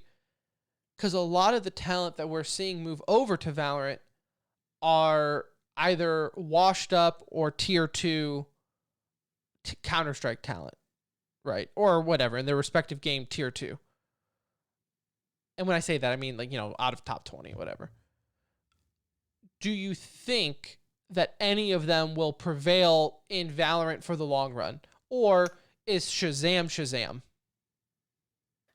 Because a lot of the talent that we're seeing move over to Valorant are either washed up or tier 2 Counter-Strike talent, right? Or whatever, in their respective game, tier 2. And when I say that, I mean, out of top 20, whatever. Do you think that any of them will prevail in Valorant for the long run? Or is Shazam?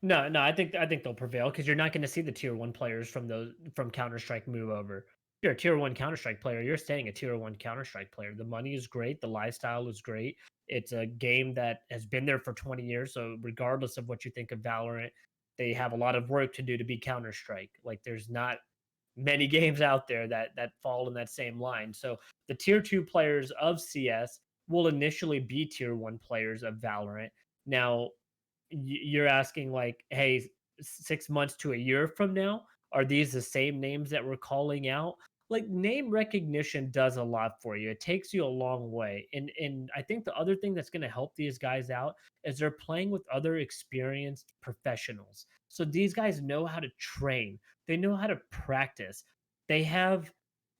No, I think they'll prevail because you're not going to see the tier 1 players from Counter-Strike move over. If you're a tier 1 Counter-Strike player, you're staying a tier 1 Counter-Strike player. The money is great, the lifestyle is great. It's a game that has been there for 20 years, so regardless of what you think of Valorant, they have a lot of work to do to be Counter-Strike. Like there's not many games out there that fall in that same line. So the tier 2 players of CS will initially be tier 1 players of Valorant. Now, you're asking like, hey, 6 months to a year from now, are these the same names that we're calling out? Like name recognition does a lot for you. It takes you a long way. And I think the other thing that's going to help these guys out is they're playing with other experienced professionals. So these guys know how to train. They know how to practice. They have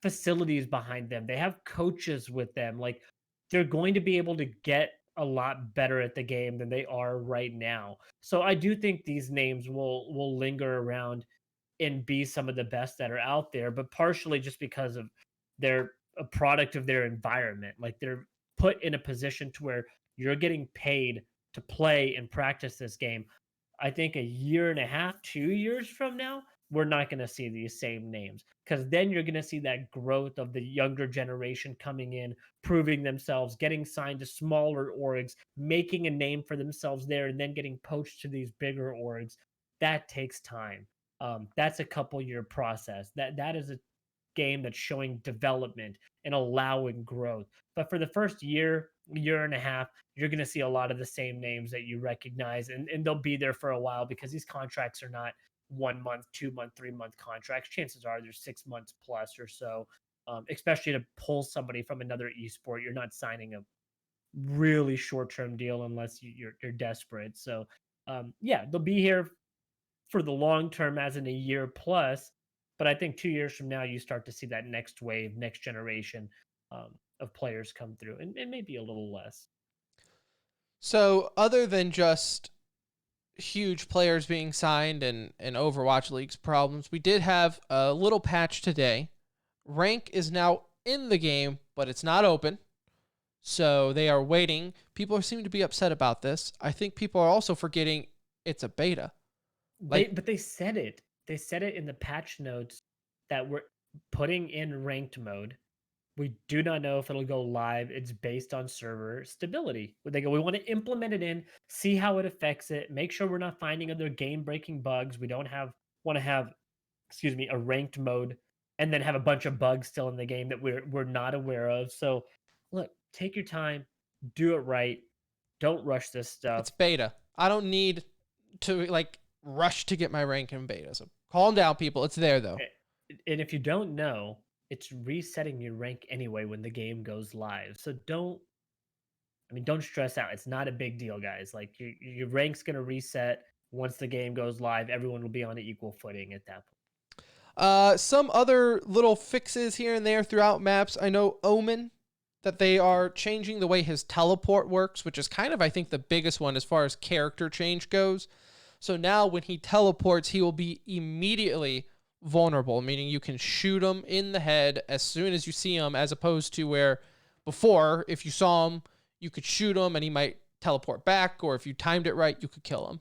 facilities behind them. They have coaches with them. Like they're going to be able to get a lot better at the game than they are right now. So I do think these names will linger around and be some of the best that are out there, but partially just because of they're a product of their environment. Like they're put in a position to where you're getting paid to play and practice this game. I think a year and a half, 2 years from now, we're not going to see these same names because then you're going to see that growth of the younger generation coming in, proving themselves, getting signed to smaller orgs, making a name for themselves there, and then getting poached to these bigger orgs. That takes time. That's a couple year process. That is a game that's showing development and allowing growth. But for the first year and a half, you're going to see a lot of the same names that you recognize, and they'll be there for a while because these contracts are not 1 month, 2 month, 3 month contracts. Chances are they're 6 months plus or so. Especially to pull somebody from another esport, you're not signing a really short term deal unless you're desperate. So yeah, they'll be here for the long term, as in a year plus. But I think 2 years from now, you start to see that next wave, next generation of players come through, and maybe a little less. So other than just huge players being signed and Overwatch League's problems, we did have a little patch today. Rank is now in the game, but it's not open. So they are waiting. People seem to be upset about this. I think people are also forgetting it's a beta. But they said it. They said it in the patch notes that we're putting in ranked mode. We do not know if it'll go live. It's based on server stability. They go, we want to implement it in, see how it affects it, make sure we're not finding other game-breaking bugs. We don't want to have, excuse me, a ranked mode and then have a bunch of bugs still in the game that we're not aware of. So, look, take your time, do it right. Don't rush this stuff. It's beta. I don't need to rush to get my rank in beta. So calm down, people. It's there though. And if you don't know, it's resetting your rank anyway when the game goes live. So don't stress out. It's not a big deal, guys. Like your rank's gonna reset once the game goes live. Everyone will be on an equal footing at that point. Some other little fixes here and there throughout maps. I know Omen, that they are changing the way his teleport works, which is kind of, I think, the biggest one as far as character change goes. So now when he teleports, he will be immediately vulnerable, meaning you can shoot him in the head as soon as you see him, as opposed to where before, if you saw him, you could shoot him and he might teleport back, or if you timed it right, you could kill him.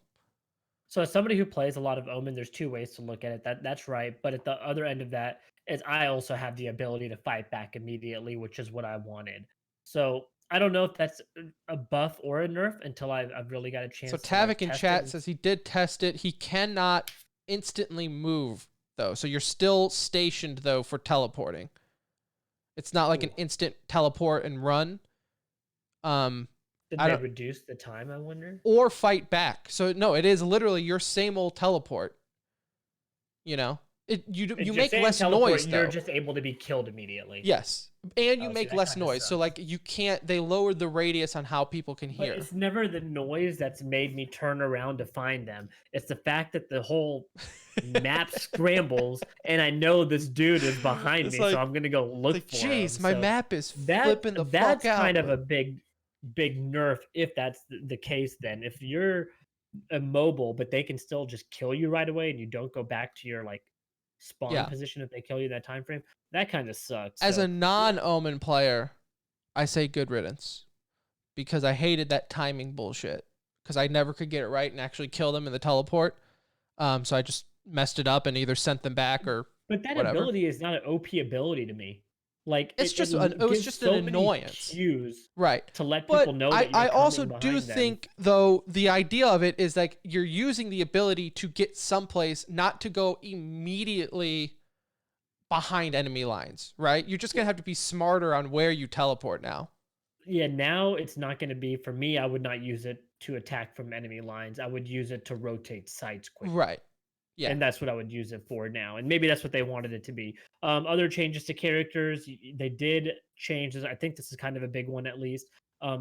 So as somebody who plays a lot of Omen, there's two ways to look at it. That's right. But at the other end of that is I also have the ability to fight back immediately, which is what I wanted. So I don't know if that's a buff or a nerf until I've really got a chance. So to Tavik in test chat it. says he did test it. He cannot instantly move though. So you're still stationed though for teleporting. It's not like an instant teleport and run. Did they reduce the time, I wonder? Or fight back. So no, it is literally your same old teleport. You know? You make less noise though. You're just able to be killed immediately. Yes. And you make less noise. So like you can't, they lowered the radius on how people can hear. But it's never the noise that's made me turn around to find them. It's the fact that the whole map scrambles and I know this dude is behind me, so I'm gonna go look for him. Jeez, my map is flipping the fuck out. That's kind of a big nerf if that's the case. Then if you're immobile but they can still just kill you right away and you don't go back to your like spawn position if they kill you in that time frame, that kind of sucks. As a non-Omen player, I say good riddance, because I hated that timing bullshit, because I never could get it right and actually kill them in the teleport. So I just messed it up and either sent them back or but that whatever. ability is not an OP ability to me. Like it was just an annoyance, right? To let people know. That I also do think though the idea of it is like you're using the ability to get someplace, not to go immediately behind enemy lines, right? You're just gonna have to be smarter on where you teleport now. Yeah, now it's not gonna be for me. I would not use it to attack from enemy lines. I would use it to rotate sites quickly. Right. Yeah. And that's what I would use it for now. And maybe that's what they wanted it to be. Other changes to characters, they did change. I think this is kind of a big one at least.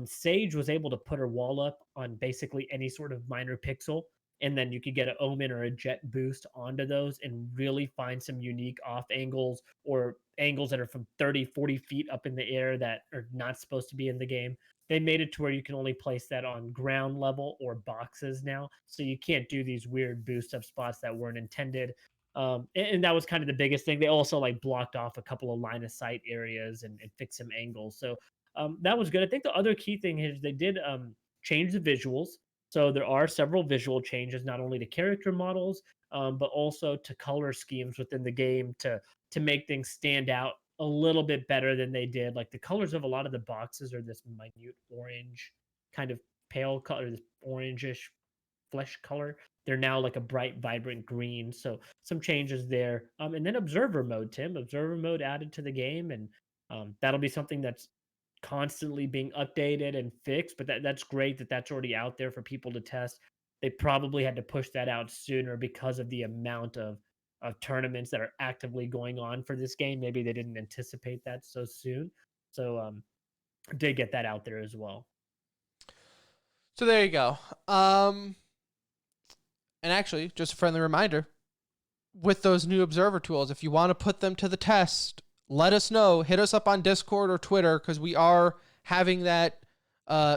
Sage was able to put her wall up on basically any sort of minor pixel. And then you could get an Omen or a Jet boost onto those and really find some unique off angles or angles that are from 30, 40 feet up in the air that are not supposed to be in the game. They made it to where you can only place that on ground level or boxes now. So you can't do these weird boost up spots that weren't intended. And that was kind of the biggest thing. They also like blocked off a couple of line of sight areas and fixed some angles. So that was good. I think the other key thing is they did change the visuals. So there are several visual changes, not only to character models, but also to color schemes within the game to make things stand out a little bit better than they did. Like the colors of a lot of the boxes are this minute orange, kind of pale color, this orangish flesh color. They're now like a bright, vibrant green. So some changes there. And then observer mode, Tim. Observer mode added to the game, and that'll be something that's constantly being updated and fixed. But that's great that that's already out there for people to test. They probably had to push that out sooner because of the amount of tournaments that are actively going on for this game. Maybe they didn't anticipate that so soon. So did get that out there as well. So there you go. And actually, just a friendly reminder, with those new observer tools, if you want to put them to the test, let us know. Hit us up on Discord or Twitter, because we are having that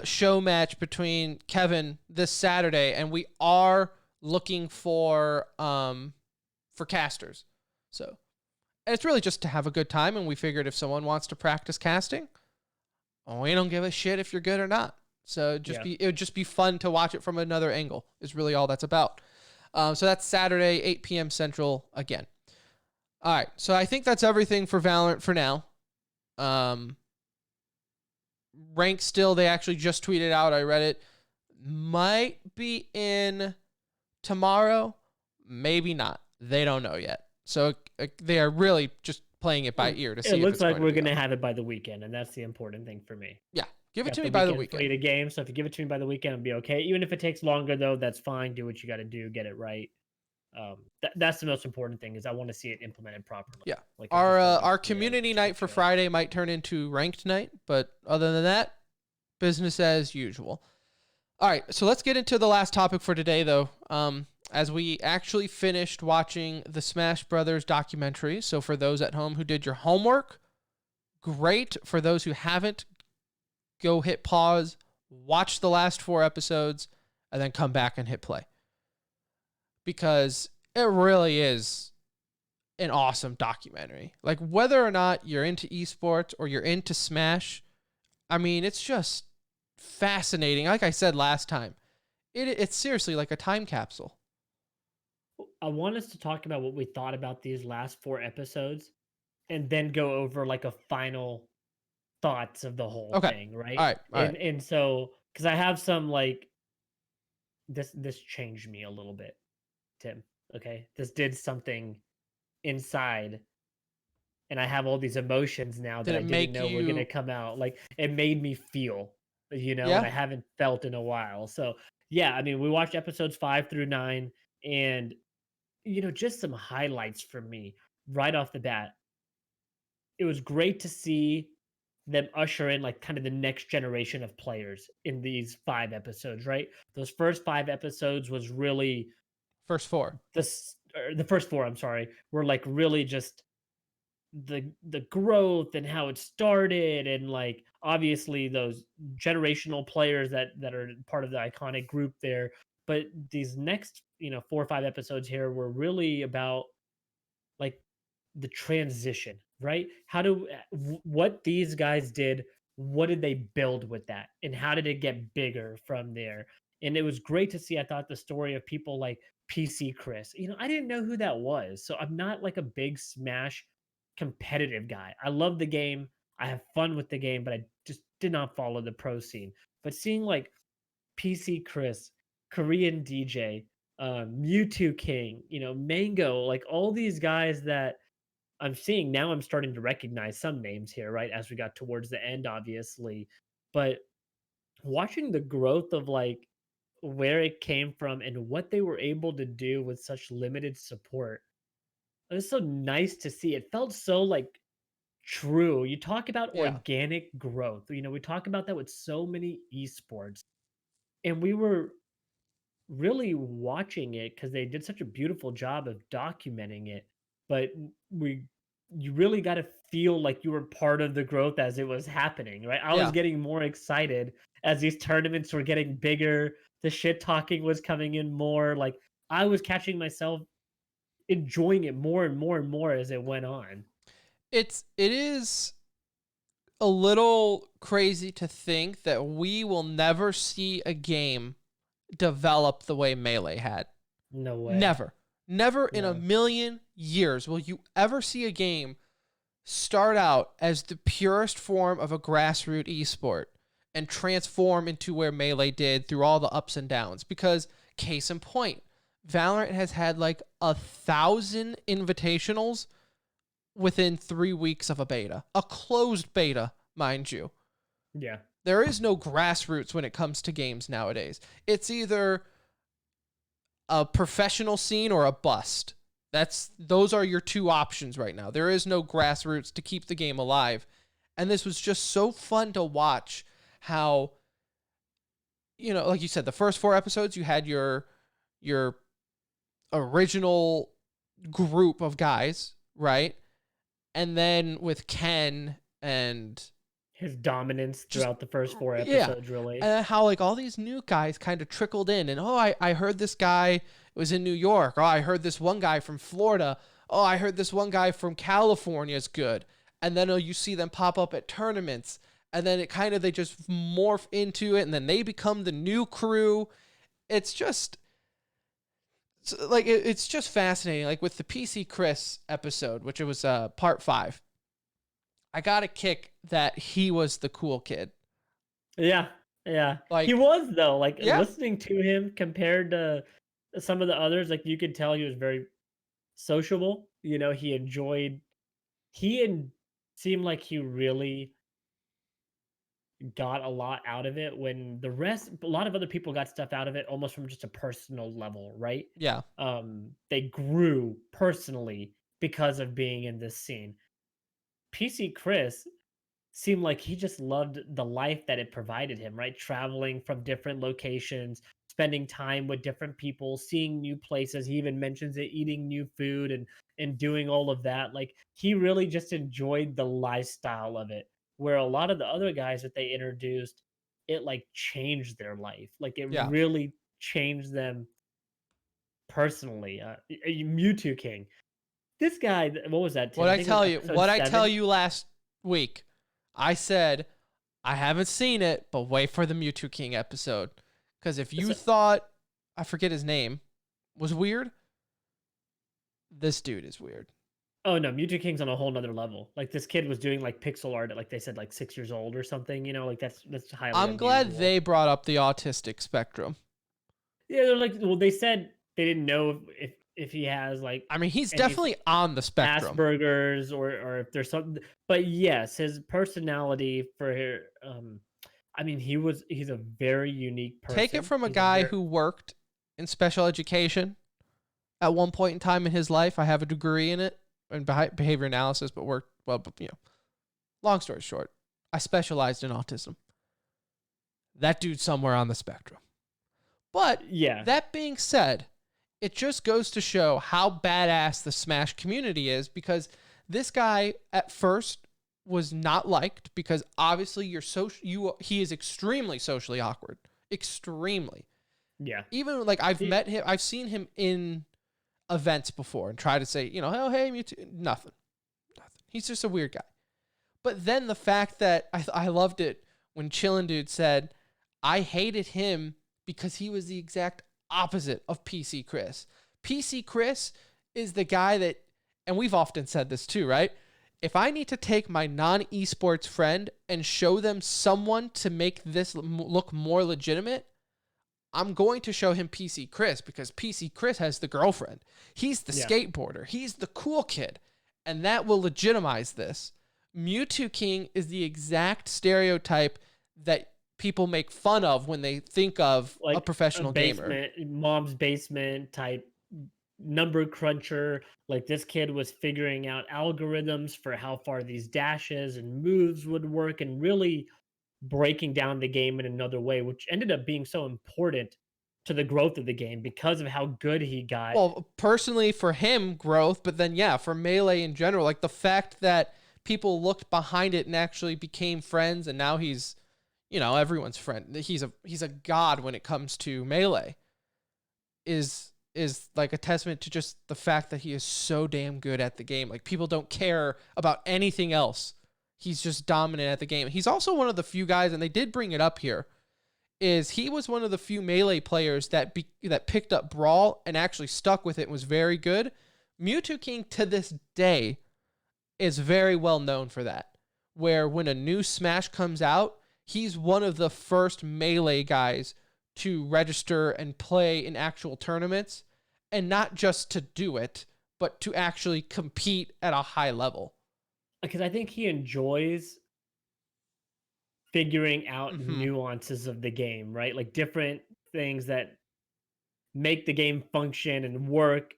show match between Kevin this Saturday, and we are looking for casters. So, and it's really just to have a good time, and we figured if someone wants to practice casting, we don't give a shit if you're good or not. So it would just be fun to watch it from another angle is really all that's about. So that's Saturday, 8 p.m. Central again. All right. So I think that's everything for ValoRANT for now. Rank still, they actually just tweeted out, I read it, might be in tomorrow, maybe not. They don't know yet. So they are really just playing it by ear to see. It looks like we're going to up. have it by the weekend, and that's the important thing for me. Yeah. Give it to me by the weekend. Play the game, so if you give it to me by the weekend, I'll be okay. Even if it takes longer, though, that's fine. Do what you got to do, get it right. That's the most important thing is I want to see it implemented properly. Yeah. Like our community night for Friday might turn into ranked night, but other than that, business as usual. All right, so let's get into the last topic for today, though. As we actually finished watching the Smash Brothers documentary. So for those at home who did your homework, great. For those who haven't, go hit pause, watch the last 4 episodes, and then come back and hit play. Because it really is an awesome documentary. Like, whether or not you're into esports or you're into Smash, I mean, it's just fascinating. Like I said last time, it's seriously like a time capsule. I want us to talk about what we thought about these last 4 episodes and then go over like a final thoughts of the whole thing, right? All right. And so, because I have some like, this changed me a little bit, Tim. Okay, this did something inside, and I have all these emotions now that I didn't know were gonna come out. Like, it made me feel, and I haven't felt in a while. So yeah, I mean, we watched episodes 5 through 9, and just some highlights for me right off the bat. It was great to see them usher in like kind of the next generation of players in these 5 episodes, right? Those first 5 episodes was really first 4. The first 4, I'm sorry, were like really just the growth and how it started, and like obviously those generational players that are part of the iconic group there. But these next 4 or 5 episodes here were really about like the transition, right? What these guys did, what did they build with that, and how did it get bigger from there? And it was great to see. I thought the story of people like PC Chris, I didn't know who that was. So I'm not like a big Smash competitive guy. I love the game. I have fun with the game, but I just did not follow the pro scene. But seeing like PC Chris, Korean DJ, Mewtwo King, Mango, like all these guys that I'm seeing now, I'm starting to recognize some names here, right? As we got towards the end, obviously. But watching the growth of like where it came from and what they were able to do with such limited support, it was so nice to see. It felt so like true. You talk about organic growth. We talk about that with so many esports. And we were really watching it because they did such a beautiful job of documenting it. But you really got to feel like you were part of the growth as it was happening, right? I was getting more excited as these tournaments were getting bigger. The shit talking was coming in more. Like, I was catching myself enjoying it more and more and more as it went on. It is a little crazy to think that we will never see a game develop the way Melee had. No way. Never in a million years will you ever see a game start out as the purest form of a grassroots esport and transform into where Melee did through all the ups and downs. Because, case in point, ValoRANT has had like 1,000 invitationals within 3 weeks of a beta. A closed beta, mind you. Yeah. There is no grassroots when it comes to games nowadays. It's either a professional scene or a bust. Those are your 2 options right now. There is no grassroots to keep the game alive. And this was just so fun to watch how, like you said, the first 4 episodes, you had your original group of guys, right? And then with Ken and his dominance Just- throughout the first 4 yeah. episodes, really. And how like all these new guys kind of trickled in, and I heard this guy was in New York. Oh, I heard this one guy from Florida. Oh, I heard this one guy from California is good. And then you see them pop up at tournaments, and then they just morph into it, and then they become the new crew. It's just like it's just fascinating. Like with the PC Chris episode, which it was part 5. I got a kick that he was the cool kid. Yeah, yeah. Like- he was though. Like Yeah. listening to him compared to some of the others, like you could tell he was very sociable. You know, he enjoyed. Seemed like he really got a lot out of it when a lot of other people got stuff out of it almost from just a personal level, right? Yeah. They grew personally because of being in this scene. PC Chris seemed like he just loved the life that it provided him, right? Traveling from different locations, spending time with different people, seeing new places. He even mentions it, eating new food and doing all of that. Like he really just enjoyed the lifestyle of it. Where a lot of the other guys that they introduced, it like changed their life. Like it Yeah. really changed them personally. Mewtwo King. This guy, what was that? Tim? What I think it tell was you, episode what I tell 7? you last week, I said I haven't seen it, but wait for the Mewtwo King episode. Because if you thought, I forget his name, was weird, this dude is weird. Oh no, Mewtwo King's on a whole nother level. Like this kid was doing like pixel art at like they said like 6 years old or something. You know, like that's highly. I'm glad unusual. they brought up the autistic spectrum. Yeah, they're like, well, they said they didn't know if he has like I mean, he's any definitely on the spectrum. Asperger's or if there's something. But yes, his personality for I mean, he's a very unique person. Take it from a He's guy very- who worked in special education at one point in time in his life. I have a degree in it, in behavior analysis, but worked, well, you know, long story short, I specialized in autism. That dude's somewhere on the spectrum. But yeah, that being said, it just goes to show how badass the Smash community is, because this guy at first was not liked because obviously he is extremely socially awkward. Extremely. yeah. Even like I've seen him in events before and try to say, you know, oh hey, me too. Nothing. He's just a weird guy. But then the fact that I loved it when Chillin' Dude said, I hated him because he was the exact opposite of PC Chris. PC Chris is the guy that, and we've often said this too, right? If I need to take my non-esports friend and show them someone to make this look more legitimate, I'm going to show him PC Chris, because PC Chris has the girlfriend. He's the skateboarder. He's the cool kid. And that will legitimize this. Mewtwo King is the exact stereotype that people make fun of when they think of Like a professional gamer. Mom's basement type number cruncher. Like this kid was figuring out algorithms for how far these dashes and moves would work and really breaking down the game in another way, which ended up being so important to the growth of the game because of how good he got. Well, personally for him, growth, but then yeah, for Melee in general, like the fact that people looked behind it and actually became friends, and now he's, you know, everyone's friend. He's a god when it comes to Melee. Is like a testament to just the fact that he is so damn good at the game. Like people don't care about anything else. He's just dominant at the game. He's also one of the few guys, and they did bring it up here, is he was one of the few Melee players that picked up Brawl and actually stuck with it and was very good. Mewtwo King to this day is very well known for that, where when a new Smash comes out, he's one of the first Melee guys to register and play in actual tournaments, and not just to do it, but to actually compete at a high level. Because I think he enjoys figuring out nuances of the game, right? Like different things that make the game function and work,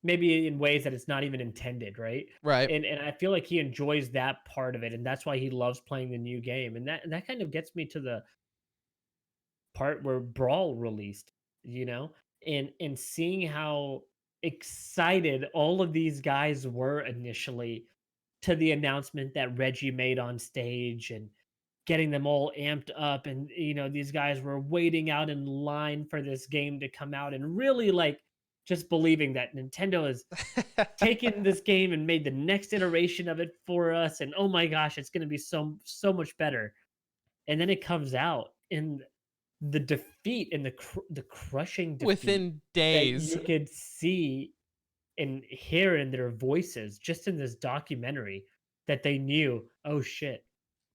maybe in ways that it's not even intended, right? Right. And I feel like he enjoys that part of it, and that's why he loves playing the new game. And that kind of gets me to the part where Brawl released, you know, and seeing how excited all of these guys were initially to the announcement that Reggie made on stage, and getting them all amped up, and these guys were waiting out in line for this game to come out, and really like just believing that Nintendo has taken this game and made the next iteration of it for us, and oh my gosh, it's going to be so much better. And then it comes out, and the defeat and the crushing defeat Within that days. you could see and hear in their voices just in this documentary, that they knew, oh shit,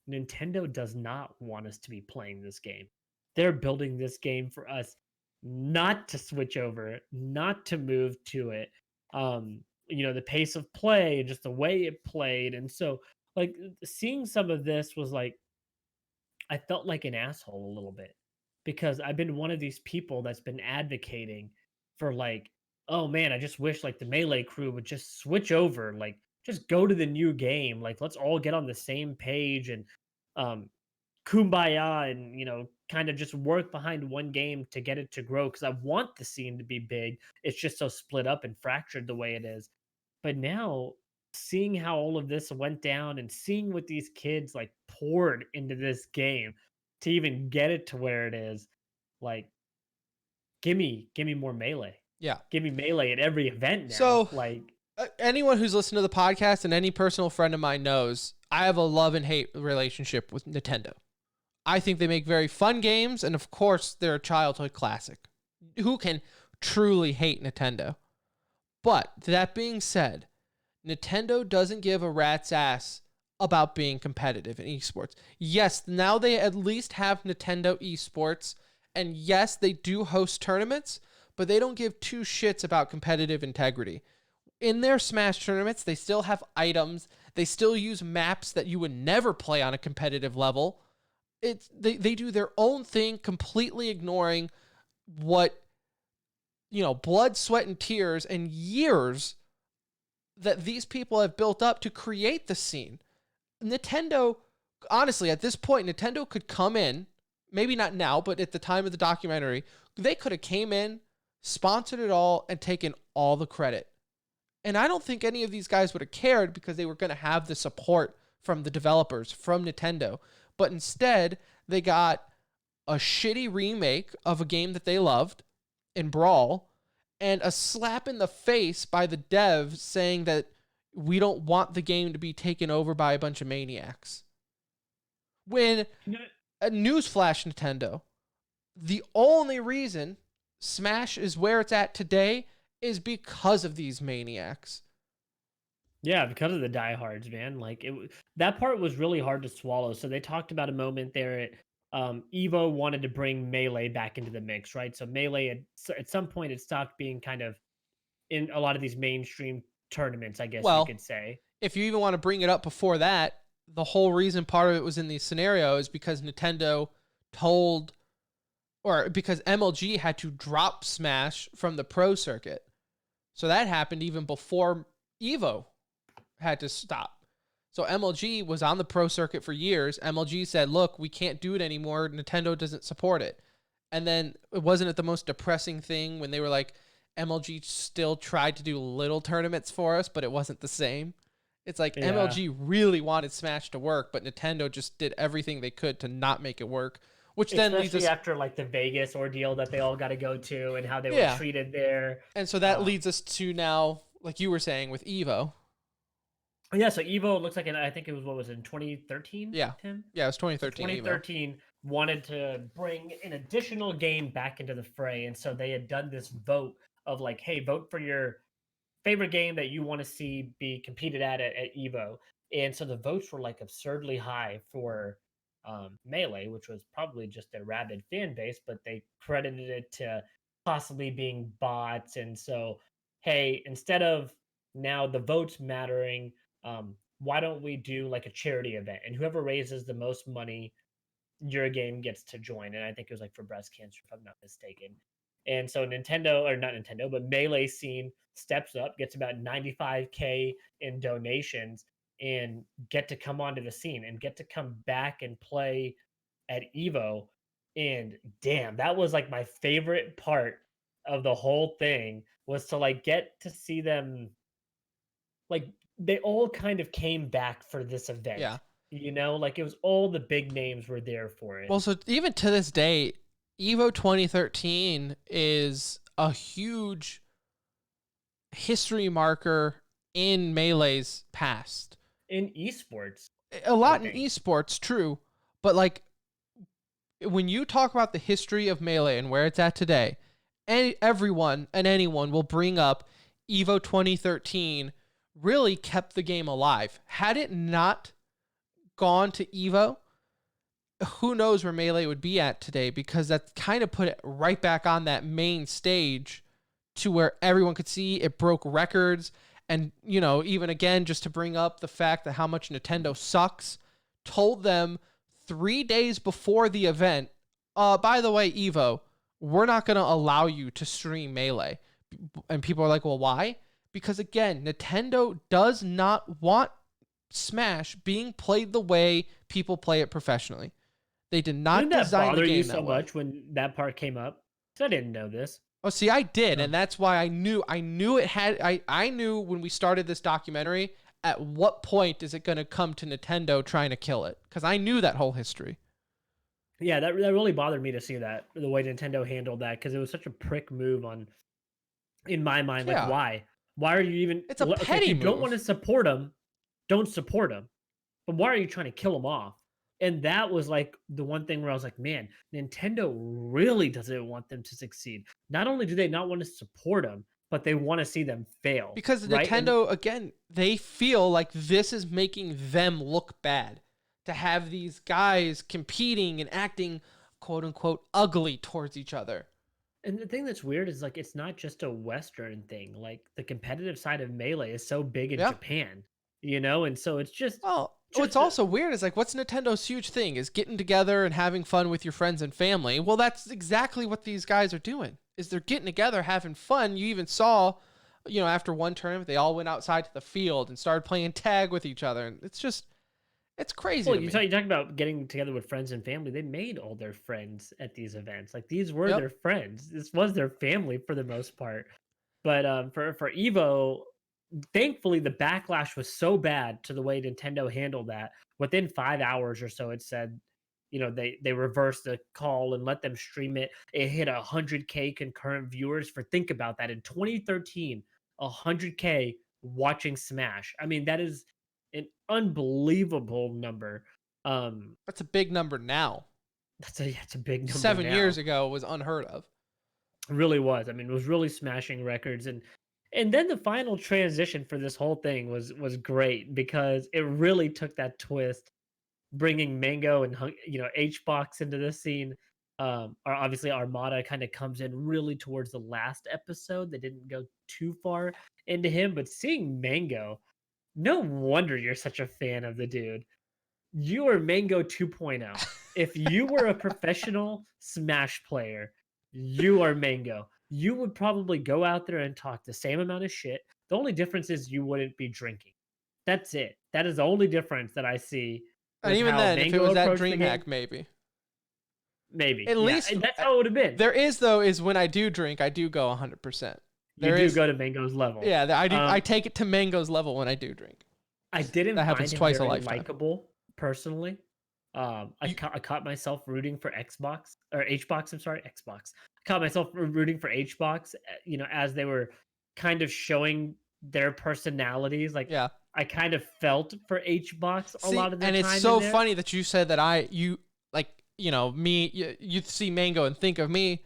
Nintendo does not want us to be playing this game. They're building this game for us not to switch over, not to move to it. The pace of play and just the way it played. And so like seeing some of this was like, I felt like an asshole a little bit, because I've been one of these people that's been advocating for like, oh man, I just wish like the Melee crew would just switch over, like just go to the new game, like let's all get on the same page and um kumbaya, and kind of just work behind one game to get it to grow, because I want the scene to be big. It's just so split up and fractured the way it is. But now seeing how all of this went down, and seeing what these kids like poured into this game to even get it to where it is, like give me more Melee. Yeah. Give me Melee at every event now. So, like anyone who's listened to the podcast and any personal friend of mine knows I have a love and hate relationship with Nintendo. I think they make very fun games, and of course, they're a childhood classic. Who can truly hate Nintendo? But that being said, Nintendo doesn't give a rat's ass about being competitive in esports. Yes, now they at least have Nintendo esports, and yes, they do host tournaments, but they don't give two shits about competitive integrity. In their Smash tournaments, they still have items. They still use maps that you would never play on a competitive level. They do their own thing, completely ignoring what, blood, sweat, and tears and years that these people have built up to create the scene. Nintendo, honestly, at this point, Nintendo could come in, maybe not now, but at the time of the documentary, they could have came in, sponsored it all, and taken all the credit. And I don't think any of these guys would have cared, because they were going to have the support from the developers, from Nintendo. But instead, they got a shitty remake of a game that they loved in Brawl, and a slap in the face by the devs saying that we don't want the game to be taken over by a bunch of maniacs. When, a newsflash, Nintendo, the only reason Smash is where it's at today is because of these maniacs. Yeah, because of the diehards, man. Like that part was really hard to swallow. So they talked about a moment there at Evo wanted to bring Melee back into the mix, right? So Melee at some point it stopped being kind of in a lot of these mainstream tournaments, I guess you could say. If you even want to bring it up before that, the whole reason part of it was in these scenarios because Nintendo because MLG had to drop Smash from the pro circuit. So that happened even before Evo had to stop. So MLG was on the pro circuit for years. MLG said, look, we can't do it anymore. Nintendo doesn't support it. And then wasn't it the most depressing thing when they were like, MLG still tried to do little tournaments for us, but it wasn't the same. It's like MLG really wanted Smash to work, but Nintendo just did everything they could to not make it work. Which then leads us after like the Vegas ordeal that they all got to go to, and how they were treated there. And so that leads us to now, like you were saying, with Evo. Yeah, so Evo looks like I think it was, what was it, in 2013? Yeah. Tim? Yeah, it was 2013. 2013 wanted to bring an additional game back into the fray, and so they had done this vote of like, hey, vote for your favorite game that you want to see be competed at Evo. And so the votes were like absurdly high for Melee, which was probably just a rabid fan base, but they credited it to possibly being bots. And so, hey, instead of now the votes mattering, why don't we do like a charity event, and whoever raises the most money, your game gets to join. And I think it was like for breast cancer, if I'm not mistaken. And so but Melee scene steps up, gets about 95K in donations, and get to come onto the scene and get to come back and play at Evo. And damn, that was like my favorite part of the whole thing, was to like get to see them, like they all kind of came back for this event. Yeah. You know, like it was all the big names were there for it. Well, so even to this day, Evo 2013 is a huge history marker in Melee's past. In esports, A lot in think. esports, true, but like when you talk about the history of Melee and where it's at today, everyone and anyone will bring up Evo 2013 really kept the game alive. Had it not gone to Evo, who knows where Melee would be at today, because that kind of put it right back on that main stage to where everyone could see it broke records. And, you know, even again, just to bring up the fact that how much Nintendo sucks, told them 3 days before the event, by the way, Evo, we're not going to allow you to stream Melee. And people are like, well, why? Because again, Nintendo does not want Smash being played the way people play it professionally. They did not Didn't that design bother the game you that so way. much when that part came up? 'Cause I didn't know this. Oh, see, I did, and that's why I knew it had. I knew when we started this documentary at what point is it going to come to Nintendo trying to kill it, because I knew that whole history. Yeah, that really bothered me to see that, the way Nintendo handled that, because it was such a prick move on, in my mind. Like, Yeah. why? Why are you even? It's a Okay, petty if you don't move. want to support them, don't support them. But why are you trying to kill them off? And that was like the one thing where I was like, man, Nintendo really doesn't want them to succeed. Not only do they not want to support them, but they want to see them fail. Because right? Nintendo, again, they feel like this is making them look bad. To have these guys competing and acting, quote unquote, ugly towards each other. And the thing that's weird is like it's not just a Western thing. Like the competitive side of Melee is so big in Yeah. Japan, you know, and so it's just Well, just what's also weird is like, what's Nintendo's huge thing? Is getting together and having fun with your friends and family. Well, that's exactly what these guys are doing. Is they're getting together, having fun. You even saw, you know, after one tournament, they all went outside to the field and started playing tag with each other. And it's just, it's crazy. well, to me. you talk about getting together with friends and family. They made all their friends at these events. Like these were Yep. their friends. This was their family for the most part. But for Evo, thankfully the backlash was so bad to the way Nintendo handled that. Within 5 hours or so, it said, you know, they reversed the call and let them stream it. It hit 100K concurrent viewers. For think about that, in 2013, 100K watching Smash. I mean, that is an unbelievable number. That's a big number now. It's a big number. 7 now. years ago was unheard of. It really was. I mean, it was really smashing records, and then the final transition for this whole thing was great, because it really took that twist, bringing Mango and HBox into this scene. Obviously Armada kind of comes in really towards the last episode. They didn't go too far into him, but seeing Mango, no wonder you're such a fan of the dude. You are Mango 2.0. If you were a professional Smash player, you are Mango. You would probably go out there and talk the same amount of shit. The only difference is you wouldn't be drinking. That's it. That is the only difference that I see. And with even how then, if it Mango was that approached the game. DreamHack, maybe. Maybe. At Yeah, least and that's how it would have been. There is, though, is when I do drink, I do go 100%. You do go to Mango's level. Yeah, I do. I take it to Mango's level when I do drink. I didn't That find happens him twice a very lifetime. likable, personally. I caught myself rooting for Xbox or HBox. I'm sorry, Xbox. I caught myself rooting for HBox. You know, as they were kind of showing their personalities. Like, Yeah. I kind of felt for HBox a lot of the time. And it's so funny that you said that you see Mango and think of me,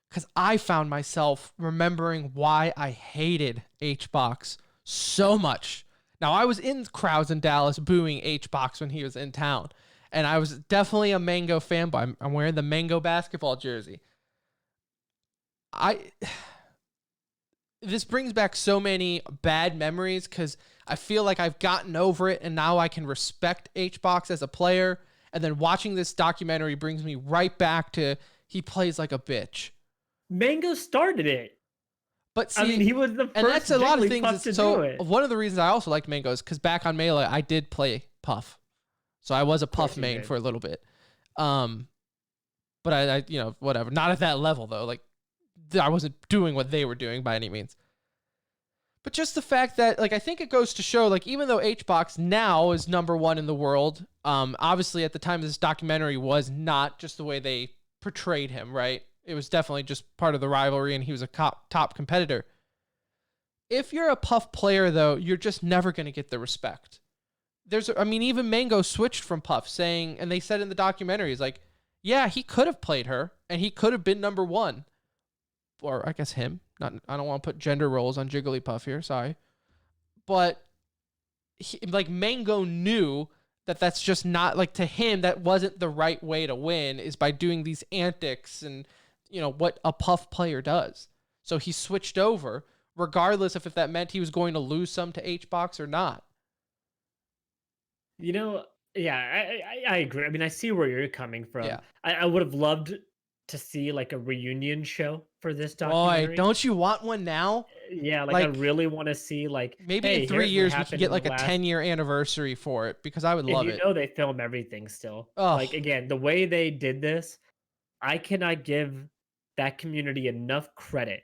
because I found myself remembering why I hated HBox so much. Now, I was in crowds in Dallas booing HBox when he was in town, and I was definitely a Mango fanboy. I'm wearing the Mango basketball jersey. This brings back so many bad memories, because I feel like I've gotten over it and now I can respect HBox as a player. And then watching this documentary brings me right back to he plays like a bitch. Mango started it. But see, I mean, he was the first. and that's a lot of Jigglypuff things. to So do it. one of the reasons I also liked Mango is because back on Melee, I did play Puff. So I was a course Puff you main did. for a little bit. But I whatever. Not at that level though. Like I wasn't doing what they were doing by any means. But just the fact that, like, I think it goes to show, like, even though HBox now is #1 in the world, obviously at the time this documentary was not just the way they portrayed him, right? It was definitely just part of the rivalry, and he was a top competitor. If you're a Puff player, though, you're just never going to get the respect. Even Mango switched from Puff, saying, and they said in the documentary, is like, yeah, he could have played her, and he could have been #1. Or I guess him. I don't want to put gender roles on Jigglypuff here, sorry. But Mango knew that that's just not, like, to him, that wasn't the right way to win, is by doing these antics and, what a Puff player does. So he switched over, regardless of if that meant he was going to lose some to HBox or not. Yeah, I agree. I mean, I see where you're coming from. Yeah. I would have loved to see like a reunion show for this documentary. Boy, don't you want one now? Yeah, I really want to see maybe hey, in 3 years we could get happened like a 10-year anniversary for it, because I would love it. They film everything still. Ugh. Again, the way they did this, I cannot give that community enough credit.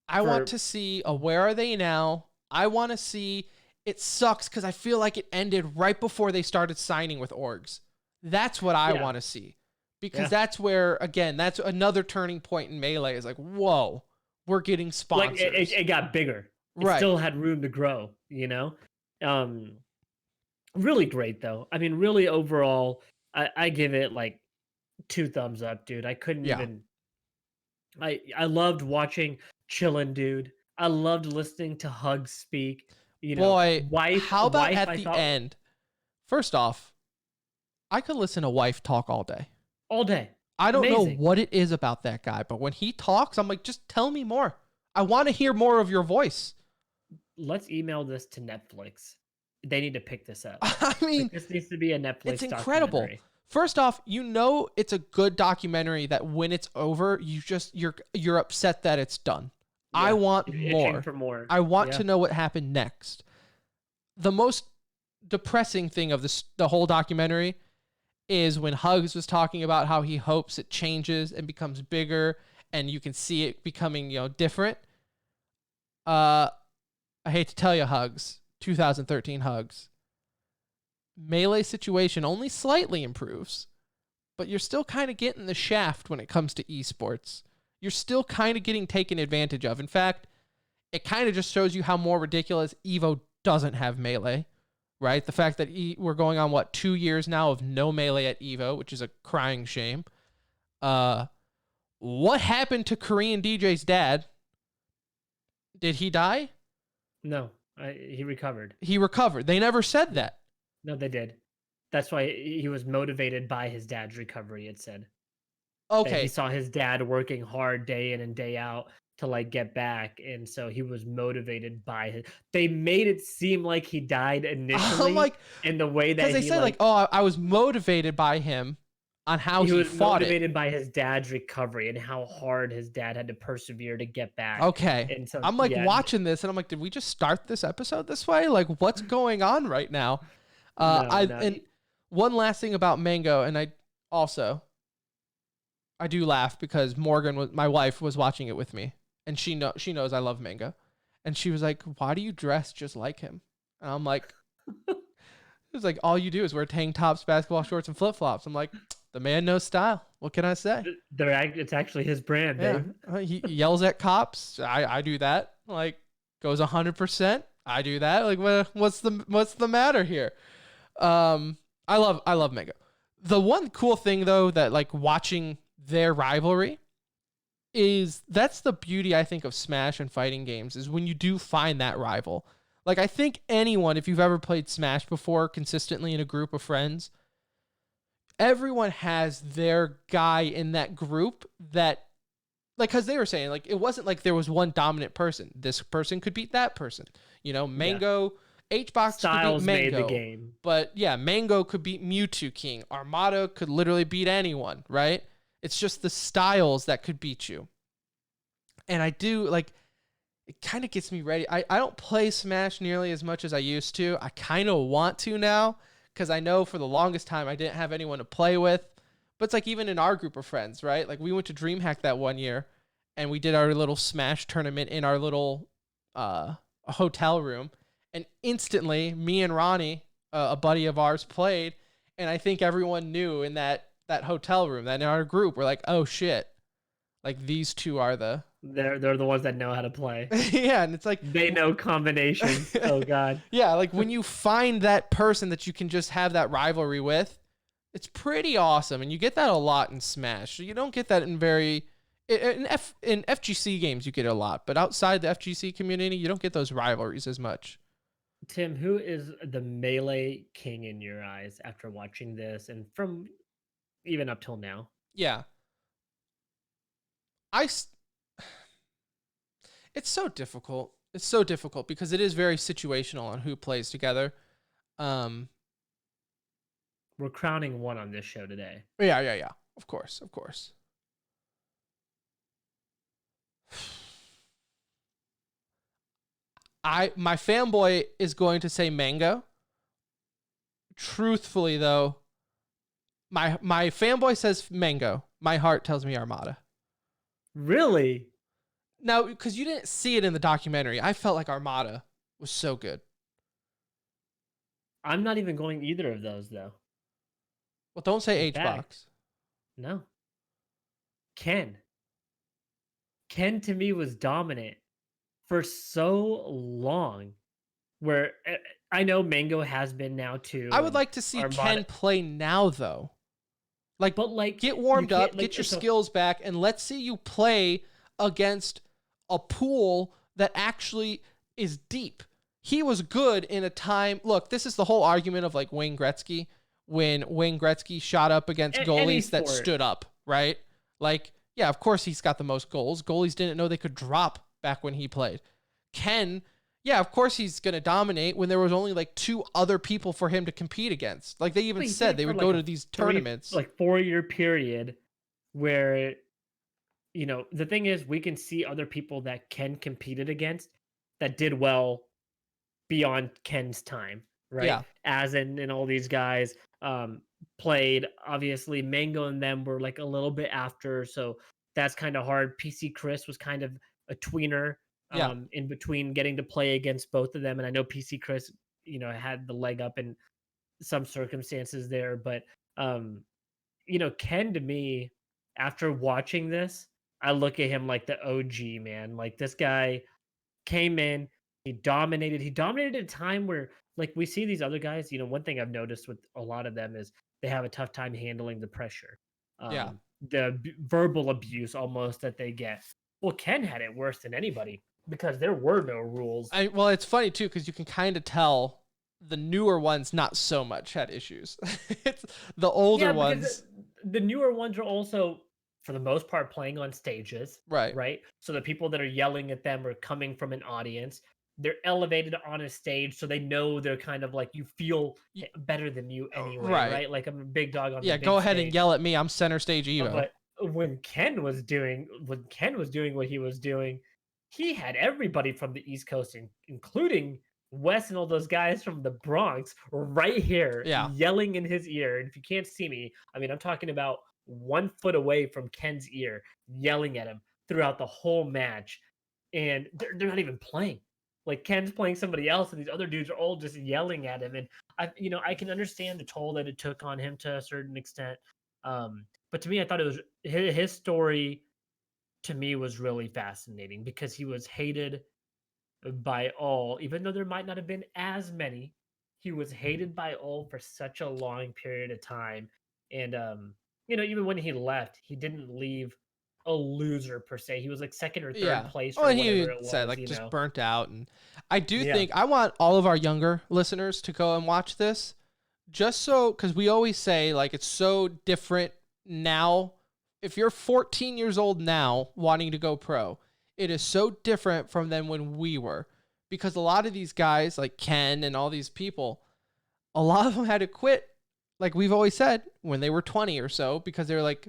I want to see a Where Are They Now? I want to see. It sucks because I feel like it ended right before they started signing with orgs. That's what I want to see. Because that's where, again, that's another turning point in Melee, is like, whoa, we're getting sponsors. It got bigger. It still had room to grow, Really great, though. I mean, really overall, I give it like 2 thumbs up, dude. I couldn't even... I loved watching Chillin' Dude. I loved listening to Hugs speak. Boy, how about Wife, at the end? First off, I could listen to Wife talk all day. All day. I don't know what it is about that guy, but when he talks, I'm like, just tell me more. I want to hear more of your voice. Let's email this to Netflix. They need to pick this up. I mean, this needs to be a Netflix. It's incredible. First off, it's a good documentary that when it's over, you're upset that it's done. Yeah, I want more. For more. I want to know what happened next. The most depressing thing of the whole documentary is when Hugs was talking about how he hopes it changes and becomes bigger, and you can see it becoming, different. I hate to tell you, Hugs, 2013 Hugs, Melee situation only slightly improves, but you're still kind of getting the shaft when it comes to esports. You're still kind of getting taken advantage of. In fact, it kind of just shows you how more ridiculous Evo doesn't have Melee, right? The fact that we're going on, 2 years now of no Melee at Evo, which is a crying shame. What happened to Korean DJ's dad? Did he die? No, he recovered. He recovered. They never said that. No, they did. That's why he was motivated by his dad's recovery, it said. Okay. He saw his dad working hard day in and day out to get back, and so he was motivated by his... They made it seem like he died initially, in the way that they said I was motivated by him on how he was fought motivated by his dad's recovery and how hard his dad had to persevere to get back. Okay. And so, I'm watching this and I'm like, did we just start this episode this way? What's going on right now? And one last thing about Mango, and I do laugh because my wife was watching it with me, and she knows I love Mango, and she was like, "Why do you dress just like him?" And I'm like, "It was like all you do is wear tank tops, basketball shorts, and flip flops." I'm like, "The man knows style. What can I say?" It's actually his brand. Yeah. Babe. He yells at cops. I do that. Goes 100%. I do that. What's the matter here? I love Mango. The one cool thing though that watching their rivalry is that's the beauty, I think, of Smash and fighting games, is when you do find that rival. I think anyone, if you've ever played Smash before consistently in a group of friends, everyone has their guy in that group that, because they were saying, it wasn't like there was one dominant person. This person could beat that person. Mango, HBox Styles could beat Mango. made the game. But yeah, Mango could beat Mewtwo King. Armada could literally beat anyone, right? It's just the styles that could beat you. And I do, it kind of gets me ready. I don't play Smash nearly as much as I used to. I kind of want to now, because I know for the longest time I didn't have anyone to play with. But it's even in our group of friends, right? We went to DreamHack that one year, and we did our little Smash tournament in our little hotel room, and instantly me and Ronnie, a buddy of ours, played, and I think everyone knew in that hotel room, that in our group, we're like, oh shit, like these two are the They're the ones that know how to play. yeah, and it's like They know combinations. Oh god. yeah, like when you find that person that you can just have that rivalry with, it's pretty awesome, and you get that a lot in Smash. You don't get that in in FGC games. You get it a lot, but outside the FGC community, you don't get those rivalries as much. Tim, who is the melee king in your eyes after watching this and from even up till now? Yeah, it's so difficult. It's so difficult because it is very situational on who plays together. Um, We're crowning one on this show today. yeah. Of course. My fanboy is going to say Mango. Truthfully though, my fanboy says Mango. My heart tells me Armada. Really? Now, because you didn't see it in the documentary, I felt like Armada was so good. I'm not even going either of those though. Well, don't say In H fact, box. No. Ken to me was dominant for so long. Where I know Mango has been now too. I would and like to see Armada- Ken play now though. Like, but like get you warmed can't- up, like, get your it's a- skills back, and let's see you play against a pool that actually is deep. He was good in a time. Look, this is the whole argument of like Wayne Gretzky, when Wayne Gretzky shot up against Any goalies that sport. stood up, right? Like, yeah, of course he's got the most goals. Goalies didn't know they could drop back when he played. Ken, yeah, of course he's going to dominate when there was only like two other people for him to compete against. Like they even But he said did they for, would like, go a to these 3 tournaments. like 4-year period where the thing is we can see other people that Ken competed against that did well beyond Ken's time, right? Yeah. As in all these guys played. Obviously, Mango and them were like a little bit after, so that's kind of hard. PC Chris was kind of a tweener Yeah. in between getting to play against both of them, and I know PC Chris, had the leg up in some circumstances there, but Ken to me, after watching this, I look at him like the OG man. Like this guy came in, he dominated. He dominated at a time where, like, we see these other guys. One thing I've noticed with a lot of them is they have a tough time handling the pressure, Yeah. the verbal abuse almost that they get. Well, Ken had it worse than anybody because there were no rules. Well, it's funny too because you can kind of tell the newer ones not so much had issues. It's the older because ones, the newer ones are also, for the most part, playing on stages. right? Right. So the people that are yelling at them are coming from an audience. They're elevated on a stage, so they know they're kind of like, you feel better than you anyway, right. right? Like, I'm a big dog on the Yeah, big go ahead and stage. yell at me. I'm center stage Evo. But when Ken was doing what he was doing, he had everybody from the East Coast, including Wes and all those guys from the Bronx, right here, Yeah. yelling in his ear. And if you can't see me, I mean, I'm talking about 1 foot away from Ken's ear, yelling at him throughout the whole match. And they're not even playing. Like, Ken's playing somebody else, and these other dudes are all just yelling at him. And I can understand the toll that it took on him to a certain extent. But to me, I thought it was his story. To me, was really fascinating because he was hated by all, even though there might not have been as many. He was hated by all for such a long period of time, and even when he left, he didn't leave a loser per se. He was like second or third place, or Well, whatever he it was. said like just burnt out, and I do Yeah. think I want all of our younger listeners to go and watch this, just so because we always say like it's so different now. If you're 14 years old now wanting to go pro, it is so different from then when we were, because a lot of these guys like Ken and all these people, a lot of them had to quit, like we've always said, when they were 20 or so, because they're like,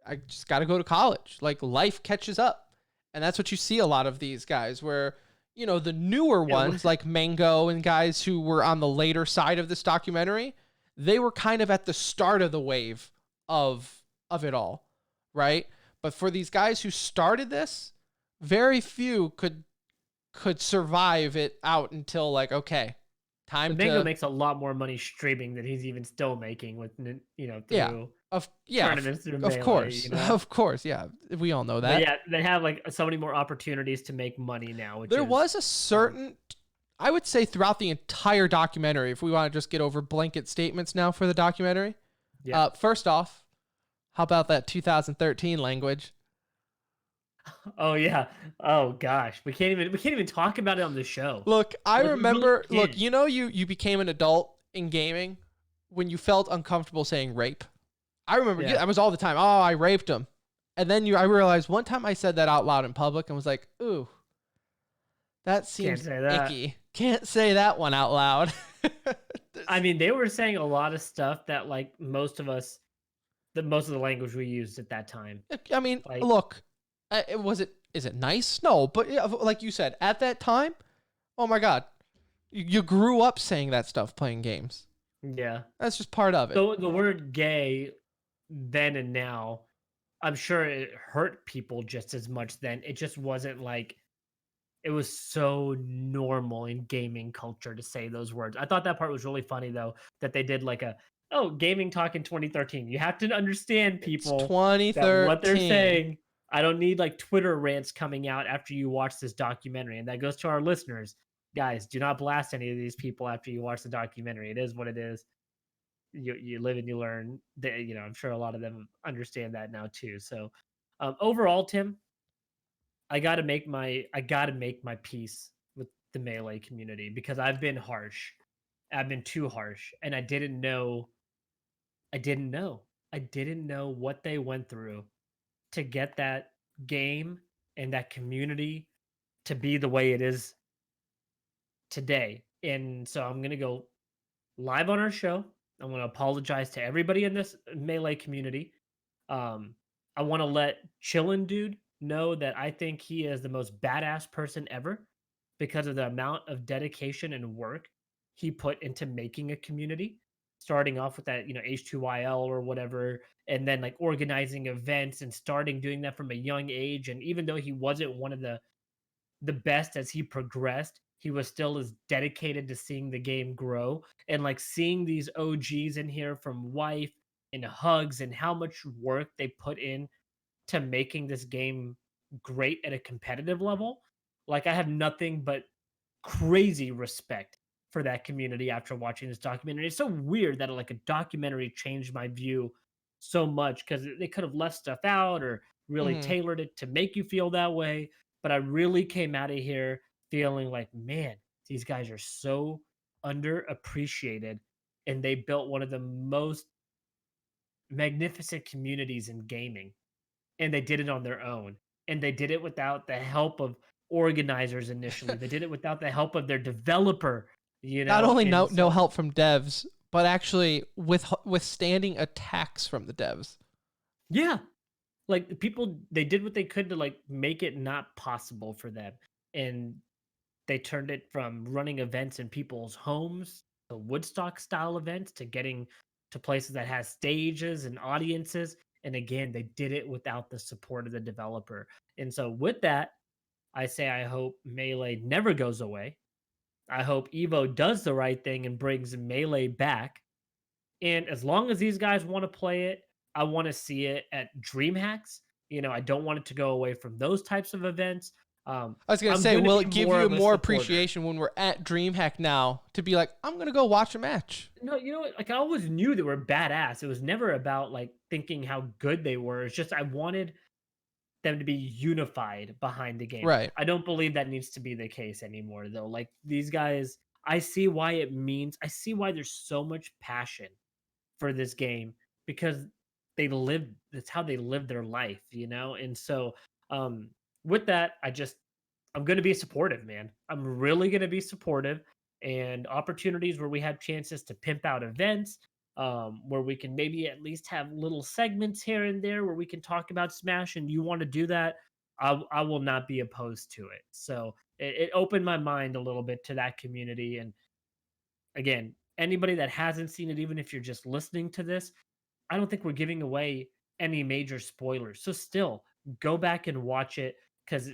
I just got to go to college. Like life catches up. And that's what you see a lot of these guys where, the newer ones like Mango and guys who were on the later side of this documentary, they were kind of at the start of the wave of it all, right? But for these guys who started this, very few could could survive it out until like, okay, time But Mango to makes a lot more money streaming than he's even still making with yeah, through yeah, tournaments through of Melee. course, You know? of course, yeah, we all know But that. yeah, they have like so many more opportunities to make money now. Which There is, was a certain, I would say, throughout the entire documentary, if we want to just get over blanket statements now for the documentary. Yeah. First off, how about that 2013 language? Oh yeah. Oh gosh, we can't even talk about it on the show. Look, I Like, we really remember. Look, can't. you know, you became an adult in gaming when you felt uncomfortable saying rape. I remember Yeah. that was all the time. Oh, I raped him, and then I realized one time I said that out loud in public and was like, ooh, that seems say that. icky. Can't say that one out loud. I mean, they were saying a lot of stuff that like most of the language we used at that time. I mean, Like- look, is it nice? No, but yeah, like you said, at that time, oh my God, you grew up saying that stuff playing games. Yeah. That's just part of it. So the word gay then and now, I'm sure it hurt people just as much then. It just wasn't like it was so normal in gaming culture to say those words. I thought that part was really funny though, that they did like gaming talk in 2013. You have to understand It's people that 2013. what they're saying. I don't need like Twitter rants coming out after you watch this documentary. And that goes to our listeners. Guys, do not blast any of these people after you watch the documentary. It is what it is. You live and you learn. I'm sure a lot of them understand that now too. So overall, Tim, I gotta make my peace with the Melee community because I've been harsh. I've been too harsh, and I didn't know. I didn't know. I didn't know what they went through to get that game and that community to be the way it is today. And so I'm gonna go live on our show. I want to apologize to everybody in this Melee community. I want to let Chillin' Dude know that I think he is the most badass person ever because of the amount of dedication and work he put into making a community. Starting off with that, H2YL or whatever, and then like organizing events and starting doing that from a young age. And even though he wasn't one of the best as he progressed, he was still as dedicated to seeing the game grow and like seeing these OGs in here from Wife and Hugs and how much work they put in to making this game great at a competitive level. Like I have nothing but crazy respect for that community after watching this documentary. It's so weird that like a documentary changed my view so much because they could have left stuff out or really Mhm. tailored it to make you feel that way. But I really came out of here feeling like, man, these guys are so underappreciated and they built one of the most magnificent communities in gaming and they did it on their own and they did it without the help of organizers initially. They did it without the help of their developer, Not only no and so help from devs, but actually withstanding attacks from the devs. yeah, like the people they did what they could to like make it not possible for them. And they turned it from running events in people's homes to Woodstock style events to getting to places that has stages and audiences. And again, they did it without the support of the developer. And so with that, I say I hope Melee never goes away. I hope Evo does the right thing and brings Melee back. And as long as these guys want to play it, I want to see it at DreamHacks. I don't want it to go away from those types of events. I was gonna I'm say, gonna will be it give more you of a more supporter. appreciation when we're at DreamHack now to be like, I'm gonna go watch a match? No, you know what? Like I always knew they were badass. It was never about like thinking how good they were. It's just I wanted them to be unified behind the game. Right. I don't believe that needs to be the case anymore though. Like these guys, I see why there's so much passion for this game because that's how they live their life, And so with that, I'm going to be supportive, man. I'm really going to be supportive and opportunities where we have chances to pimp out events, where we can maybe at least have little segments here and there where we can talk about Smash and you want to do that, I will not be opposed to it. So it opened my mind a little bit to that community. And again, anybody that hasn't seen it, even if you're just listening to this, I don't think we're giving away any major spoilers. So still go back and watch it because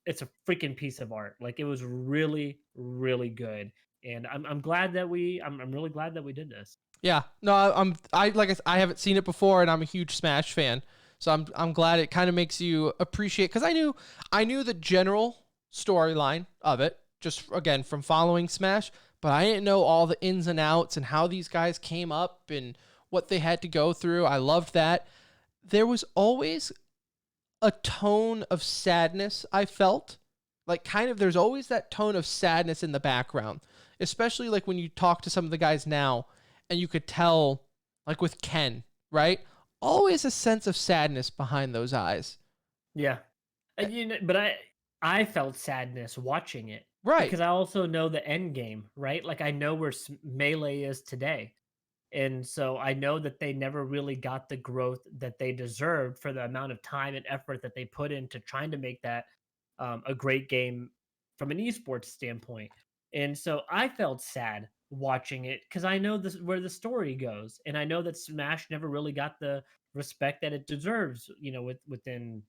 it's a freaking piece of art. Like it was really, really good. And I'm glad that I'm really glad that we did this. Yeah, no, I haven't seen it before, and I'm a huge Smash fan, so I'm glad it kind of makes you appreciate, because I knew the general storyline of it, just again from following Smash, but I didn't know all the ins and outs and how these guys came up and what they had to go through. I loved that. There was always a tone of sadness I felt, like there's always that tone of sadness in the background, especially like when you talk to some of the guys now. And you could tell, like with Ken, right? Always a sense of sadness behind those eyes. Yeah. And, but I felt sadness watching it. Right. Because I also know the end game, right? Like I know where Melee is today. And so I know that they never really got the growth that they deserved for the amount of time and effort that they put into trying to make that a great game from an esports standpoint. And so I felt sad watching it because I know this where the story goes, and I know that Smash never really got the respect that it deserves. Within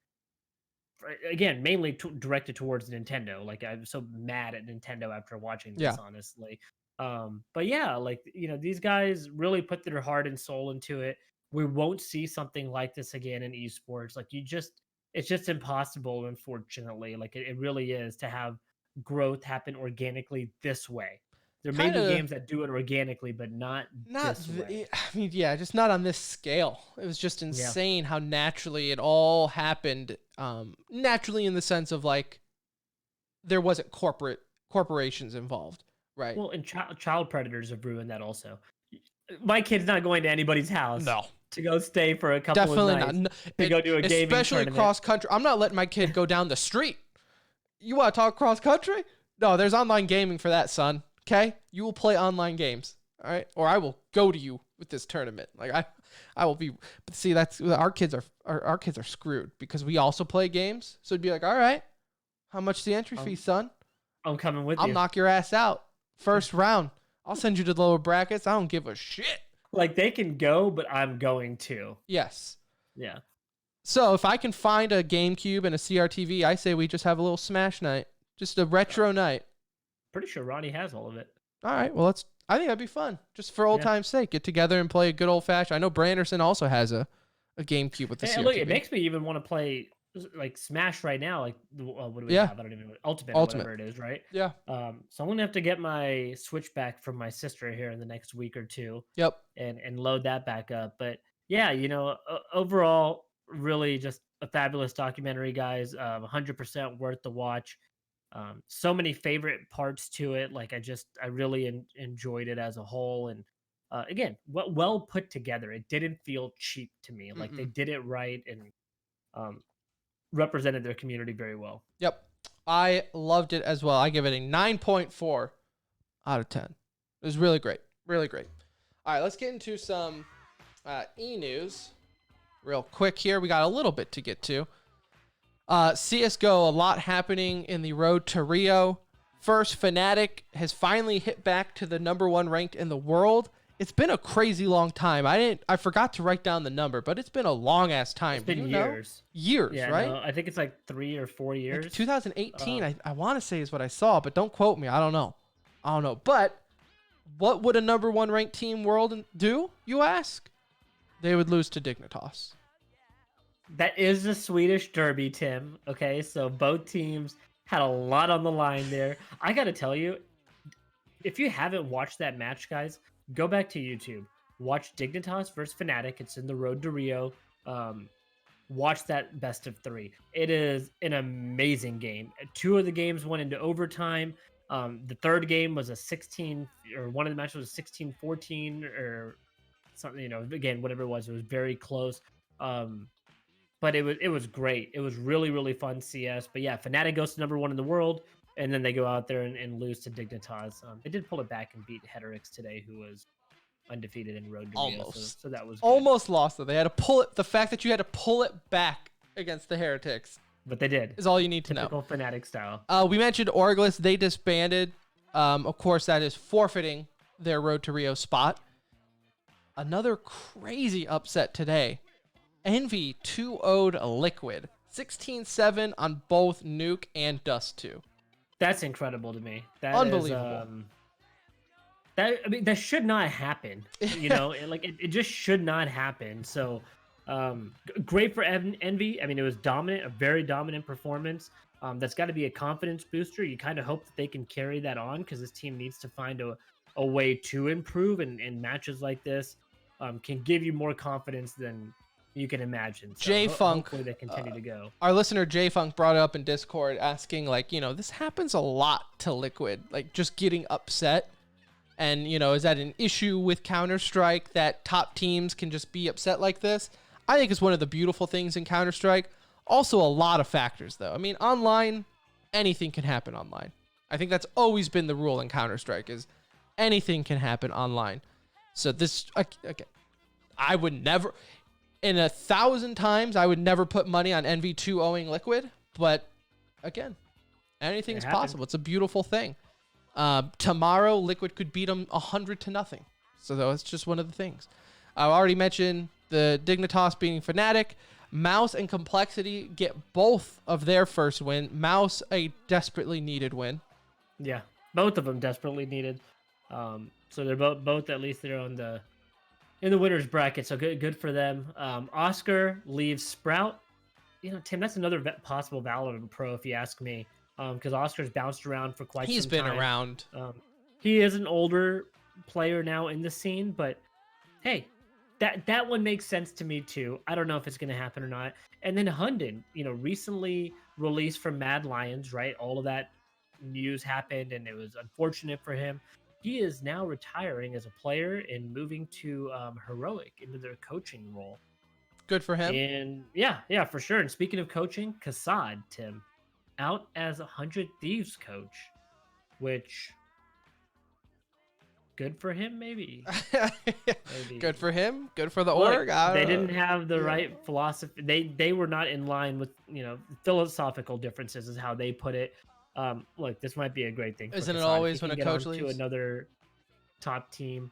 again mainly directed towards Nintendo. Like I'm so mad at Nintendo after watching this, Yeah. honestly. But yeah, like these guys really put their heart and soul into it. We won't see something like this again in esports. Like it's just impossible, unfortunately. Like it really is to have growth happen organically this way. There may be Kinda- games that do it organically, but not this way. I mean, yeah, just not on this scale. It was just insane how naturally it all happened. Naturally in the sense of like there wasn't corporations involved, right? Well, and child predators have ruined that also. My kid's not going to anybody's house. No. To go stay for a couple Definitely of nights. not. To go do a gaming especially tournament. cross country. I'm not letting my kid go down the street. You want to talk cross country? No, there's online gaming for that, son. Okay, you will play online games. All right, or I will go to you with this tournament. Like I will be. But see, that's our kids are screwed because we also play games. So it'd be like, all right, how much the entry fee, son? I'm coming with I'll you. knock your ass out first round. I'll send you to the lower brackets. I don't give a shit. Like they can go, but I'm going to. Yes. Yeah. So if I can find a GameCube and a CRTV, I say we just have a little Smash night, just a retro night. Pretty sure Ronnie has all of it. All right. Well, I think that'd be fun, just for old time's sake. Get together and play a good old fashioned. I know Branderson also has a GameCube with the CRTV. Look, it makes me even want to play like Smash right now. Like, what do we have? I don't even know. Ultimate, or whatever it is, right? Yeah. So I'm gonna have to get my Switch back from my sister here in the next week or two. Yep. And load that back up. But yeah, overall, really just a fabulous documentary, guys. 100% worth the watch. So many favorite parts to it. Like I really enjoyed it as a whole. And again, well put together. It didn't feel cheap to me. Like they did it right and represented their community very well. Yep. I loved it as well. I give it a 9.4 out of 10. It was really great. Really great. All right, let's get into some e-news real quick here. We got a little bit to get to. CSGO, a lot happening in the road to Rio. First, Fnatic has finally hit back to the #1 ranked in the world. It's been a crazy long time. I forgot to write down the number, but it's been a long ass time. It's been years. know? Years, Yeah, right? no, I think it's like 3 or 4 years. Like 2018, I want to say is what I saw, but don't quote me. I don't know. But what would a #1 ranked team world do, you ask? They would lose to Dignitas. That is the Swedish derby, Tim. Okay, so both teams had a lot on the line there. I got to tell you, if you haven't watched that match, guys, go back to YouTube. Watch Dignitas versus Fnatic. It's in the road to Rio. Watch that best of 3. It is an amazing game. 2 of the games went into overtime. The third game was a 16, or one of the matches was 16-14 or something. Again, whatever it was very close. But it was great. It was really, really fun CS. But yeah, Fnatic goes to #1 in the world, and then they go out there and lose to Dignitas. They did pull it back and beat Heterix today, who was undefeated in road to Rio. Almost. So that was good. Almost lost, though. They had to pull it. The fact that you had to pull it back against the Heretics But they did. is all you need to know. Typical Fnatic style. We mentioned Orglis. They disbanded. Of course, that is forfeiting their road to Rio spot. Another crazy upset today. Envy 2-0'd Liquid. 16-7 on both Nuke and Dust 2. That's incredible to me. That Unbelievable. That should not happen. You know, it just should not happen. So, great for Envy. I mean, it was dominant, a very dominant performance. That's got to be a confidence booster. You kind of hope that they can carry that on because this team needs to find a way to improve, and matches like this can give you more confidence than you can imagine. So J-Funk, hopefully they continue to go. Our listener J-Funk brought it up in Discord asking, like, this happens a lot to Liquid, like just getting upset. And, is that an issue with Counter-Strike that top teams can just be upset like this? I think it's one of the beautiful things in Counter-Strike. Also, a lot of factors, though. I mean, online, anything can happen online. I think that's always been the rule in Counter-Strike is anything can happen online. So this, again, I would never, in 1,000 times, I would never put money on NV2 owing Liquid. But, again, anything's possible. It's a beautiful thing. Tomorrow, Liquid could beat them 100-0. So that's just one of the things. I already mentioned the Dignitas beating Fnatic. Mouse and Complexity get both of their first win. Mouse, a desperately needed win. Yeah, both of them desperately needed. So they're both at least they're in the winners bracket. So good for them. Oscar leaves Sprout. Tim, that's another possible ValoRANT pro if you ask me. Because Oscar's bounced around for quite some time. He's been around. He is an older player now in the scene, but hey, that one makes sense to me too. I don't know if it's going to happen or not. And then Hunden, recently released from Mad Lions, right? All of that news happened, and it was unfortunate for him. He is now retiring as a player and moving to Heroic into their coaching role. Good for him. And yeah, for sure. And speaking of coaching, Kassad, Tim, out as 100 Thieves coach, which good for him, maybe. Good for him. Good for the Look, org. They didn't have the right philosophy. They were not in line with philosophical differences, is how they put it. Look, this might be a great thing. Isn't it Kassad always if he when a can coach get on to leaves? another top team?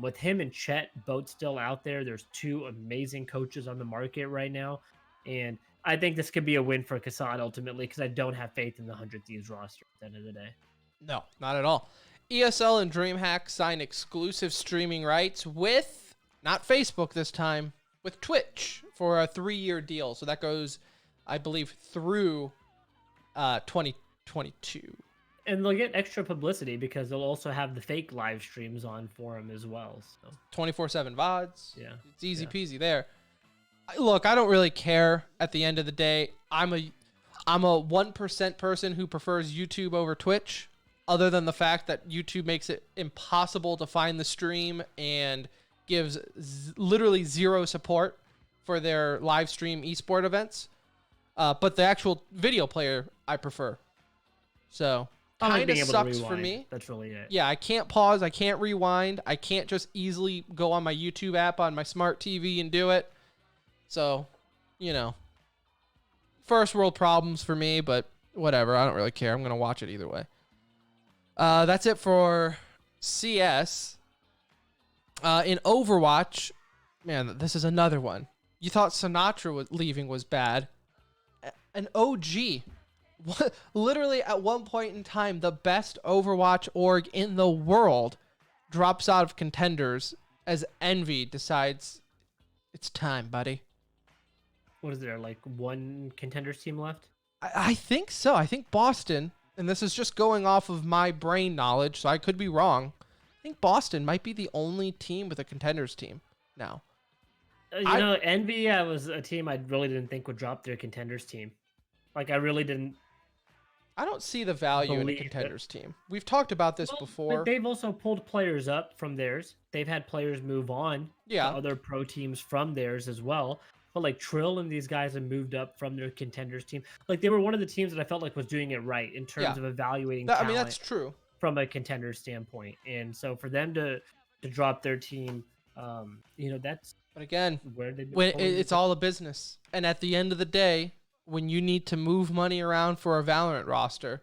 With him and Chet both still out there, there's two amazing coaches on the market right now, and I think this could be a win for Kassad ultimately because I don't have faith in the 100 Thieves roster at the end of the day. No, not at all. ESL and DreamHack sign exclusive streaming rights with, not Facebook this time, with Twitch for a 3-year deal. So that goes, I believe, through 2022. And they'll get extra publicity because they'll also have the fake live streams on for them as well. So 24/7 VODs. Yeah. It's easy peasy there. Look, I don't really care at the end of the day. I'm a 1% person who prefers YouTube over Twitch, other than the fact that YouTube makes it impossible to find the stream and gives literally zero support for their live stream esport events. But the actual video player I prefer. So kind of sucks for me. That's really it. Yeah, I can't pause. I can't rewind. I can't just easily go on my YouTube app on my smart TV and do it. So, first world problems for me, but whatever. I don't really care. I'm going to watch it either way. That's it for CS. In Overwatch, man, this is another one. You thought Sinatra leaving was bad. An OG. Literally at one point in time, the best Overwatch org in the world drops out of contenders as Envy decides it's time, buddy. What is there, like one contenders team left? I think so. I think Boston, and this is just going off of my brain knowledge, so I could be wrong. I think Boston might be the only team with a contenders team now. Envy was a team I really didn't think would drop their contenders team. Like, I really didn't. I don't see the value in a contenders team. We've talked about this before. But they've also pulled players up from theirs. They've had players move on to other pro teams from theirs as well. But like Trill and these guys have moved up from their contenders team. Like, they were one of the teams that I felt like was doing it right in terms of evaluating talent. I mean, that's true. From a contender standpoint. And so for them to drop their team, that's But again, where it's all a business. And at the end of the day, when you need to move money around for a ValoRANT roster,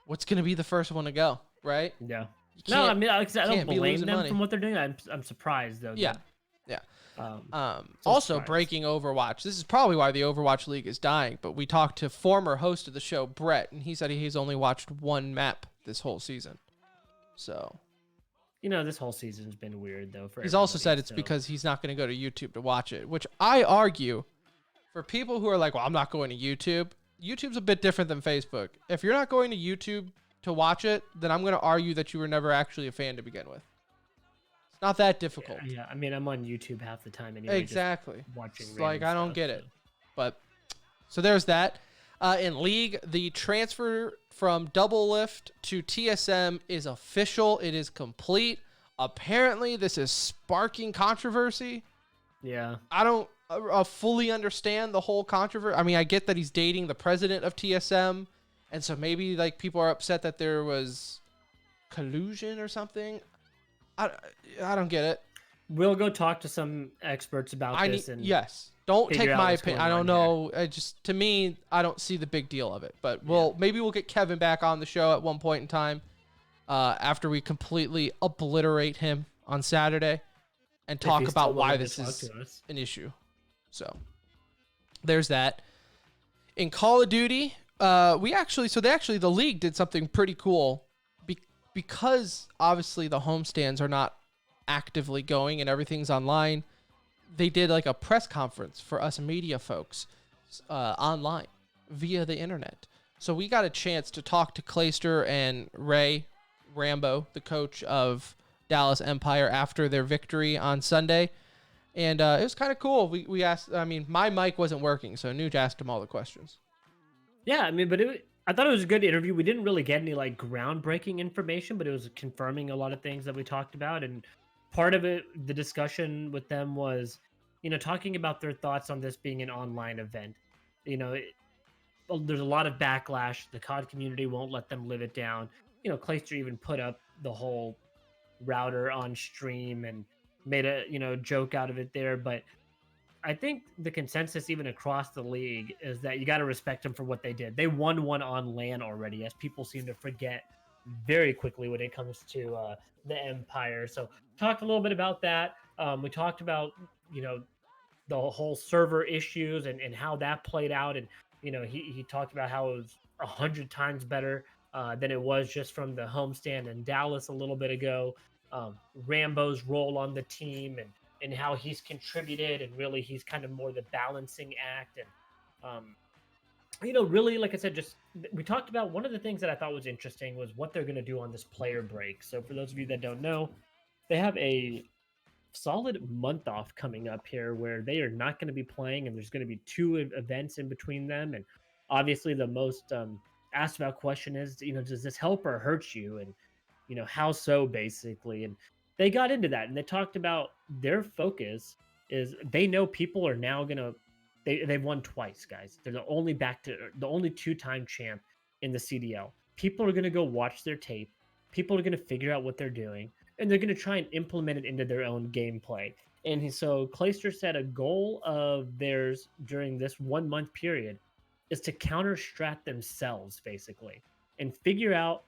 what's going to be the first one to go, right? Yeah. No, I mean, I don't blame them money from what they're doing. I'm surprised though. Yeah. Yeah. So Also, surprised. breaking Overwatch. This is probably why the Overwatch League is dying. But we talked to former host of the show, Brett, and he said he's only watched one map this whole season. So This whole season's been weird though. For he's also everybody, said it's so. because he's not going to go to YouTube to watch it, which I argue for people who are like, well, I'm not going to YouTube. YouTube's a bit different than Facebook. If you're not going to YouTube to watch it, then I'm going to argue that you were never actually a fan to begin with. It's not that difficult. Yeah, I mean, I'm on YouTube half the time anyway. Exactly. Just watching. It's like, random I don't stuff, get it. so. But so there's that. In League, the transfer from Double Lift to TSM is official. It is complete. Apparently, this is sparking controversy. Yeah. I don't fully understand the whole controversy. I mean, I get that he's dating the president of TSM, and so maybe like people are upset that there was collusion or something. I don't get it. We'll go talk to some experts about this. Yes. Don't take figure out my what's opinion. going I don't on know. To me, I don't see the big deal of it. But maybe we'll get Kevin back on the show at one point in time after we completely obliterate him on Saturday and talk he's about still why willing to this talk is to us. an issue. So there's that. In Call of Duty, the league did something pretty cool because obviously the homestands are not actively going and everything's online. They did like a press conference for us media folks online via the internet. So we got a chance to talk to Clayster and Ray Rambo, the coach of Dallas Empire, after their victory on Sunday. And it was kind of cool. We asked, I mean, my mic wasn't working, so Nuge asked him all the questions. Yeah, I mean, but I thought it was a good interview. We didn't really get any like groundbreaking information, but it was confirming a lot of things that we talked about. And part of it, the discussion with them was, talking about their thoughts on this being an online event. There's a lot of backlash. The COD community won't let them live it down. Clayster even put up the whole router on stream and made a joke out of it there. But I think the consensus even across the league is that you got to respect them for what they did. They won one on LAN already, as people seem to forget very quickly when it comes to the Empire. So talked a little bit about that. We talked about, the whole server issues and how that played out. And, he talked about how it was 100 times better than it was just from the homestand in Dallas a little bit ago. Rambo's role on the team and how he's contributed, and really he's kind of more the balancing act. And really, like I said, just we talked about one of the things that I thought was interesting was what they're going to do on this player break. So for those of you that don't know, they have a solid month off coming up here where they are not going to be playing, and there's going to be 2 events in between them. And obviously the most asked about question is, does this help or hurt you? And how so, basically. And they got into that, and they talked about their focus is they know people are now going to, they've won twice, guys. They're the only 2-time champ in the CDL. People are going to go watch their tape. People are going to figure out what they're doing, and they're going to try and implement it into their own gameplay. And so Clayster said a goal of theirs during this 1-month period is to counter strat themselves, basically, and figure out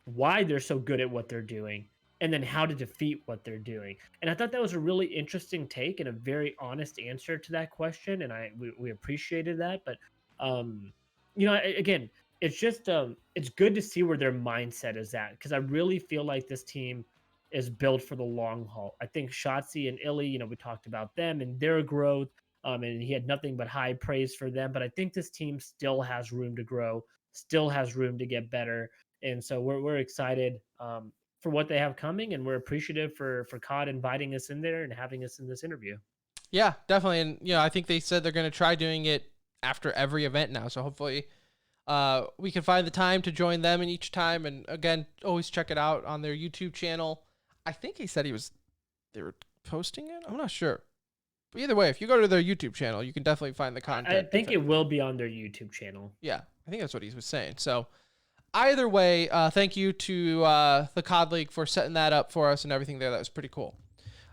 why they're so good at what they're doing, and then how to defeat what they're doing. And I thought that was a really interesting take and a very honest answer to that question, and we appreciated that. But again, it's just it's good to see where their mindset is at, because I really feel like this team is built for the long haul. I think Shotzi and Illy, we talked about them and their growth, and he had nothing but high praise for them. But I think this team still has room to grow, still has room to get better. And so we're excited for what they have coming, and we're appreciative for COD inviting us in there and having us in this interview. Yeah, definitely. And, I think they said they're going to try doing it after every event now. So hopefully we can find the time to join them in each time. And again, always check it out on their YouTube channel. I think he said they were posting it. I'm not sure. But either way, if you go to their YouTube channel, you can definitely find the content. I think it will be on their YouTube channel. Yeah, I think that's what he was saying. So either way, thank you to the COD League for setting that up for us and everything there. That was pretty cool.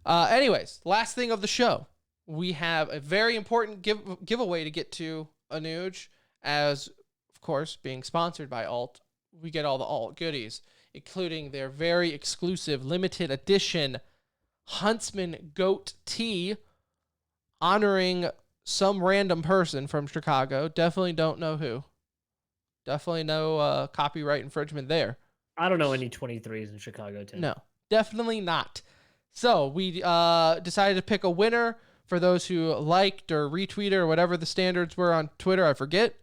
Anyways, last thing of the show. We have a very important giveaway to get to, Anuj, as, of course, being sponsored by Alt. We get all the Alt goodies, including their very exclusive limited edition Huntsman Goat T, honoring some random person from Chicago. Definitely don't know who. Definitely no copyright infringement there. I don't know any 23s in Chicago, Tim. No, definitely not. So we decided to pick a winner for those who liked or retweeted or whatever the standards were on Twitter. I forget.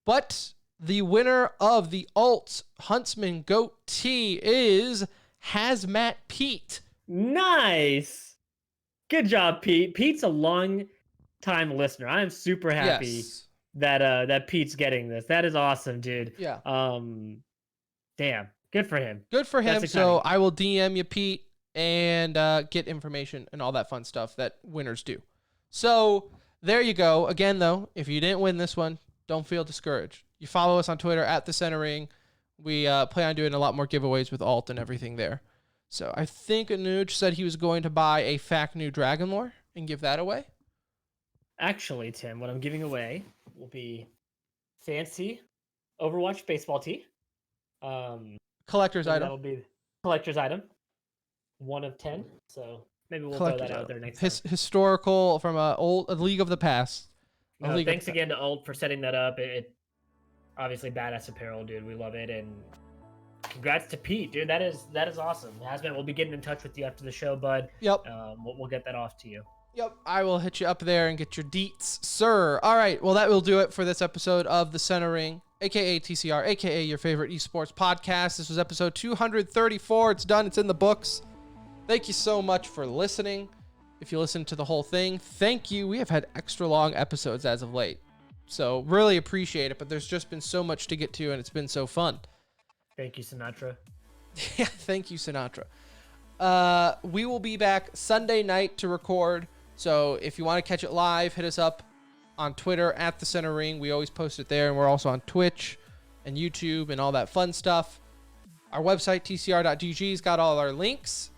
But the winner of the alt Huntsman Goat T is Hazmat Pete. Nice. Good job, Pete. Pete's a long time listener. I am super happy Yes. that Pete's getting this. That is awesome, dude. Yeah. Damn. Good for him. Good for him. That's So exciting. I will DM you, Pete, and get information and all that fun stuff that winners do. So there you go. Again, though, if you didn't win this one, don't feel discouraged. You follow us on Twitter at The Center Ring. We plan on doing a lot more giveaways with alt and everything there. So I think Anuj said he was going to buy a FAQ new Dragon Lore and give that away. Actually, Tim, what I'm giving away will be fancy Overwatch baseball tee. Collector's And item. that'll be collector's item. 1 of 10. So maybe we'll throw Collector's that out item. there next time. Historical from a League of the Past. A No, League of thanks the again to Ult for setting that up. It obviously badass apparel, dude. We love it, and congrats to Pete, dude. That is awesome. Hazmat, we'll be getting in touch with you after the show, bud. Yep. We'll get that off to you. Yep, I will hit you up there and get your deets, sir. All right, well, that will do it for this episode of The Center Ring, a.k.a. TCR, a.k.a. your favorite esports podcast. This was episode 234. It's done. It's in the books. Thank you so much for listening. If you listened to the whole thing, thank you. We have had extra long episodes as of late, so really appreciate it, but there's just been so much to get to, and it's been so fun. Thank you, Sinatra. Yeah, thank you, Sinatra. We will be back Sunday night to record. So if you want to catch it live, hit us up on Twitter at The Center Ring. We always post it there, and we're also on Twitch and YouTube and all that fun stuff. Our website, tcr.gg, has got all our links.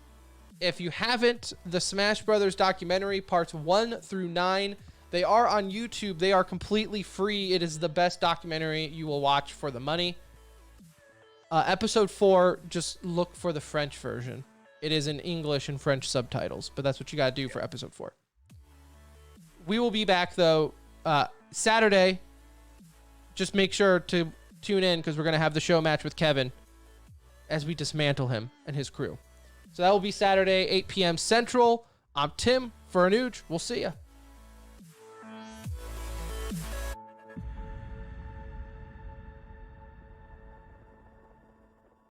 If you haven't, the Smash Brothers documentary, parts 1 through 9, they are on YouTube. They are completely free. It is the best documentary you will watch for the money. Episode 4, just look for the French version. It is in English and French subtitles, but that's what you got to do for episode 4. We will be back, though, Saturday. Just make sure to tune in because we're going to have the show match with Kevin as we dismantle him and his crew. So that will be Saturday, 8 p.m. Central. I'm Tim for Anuj. We'll see ya.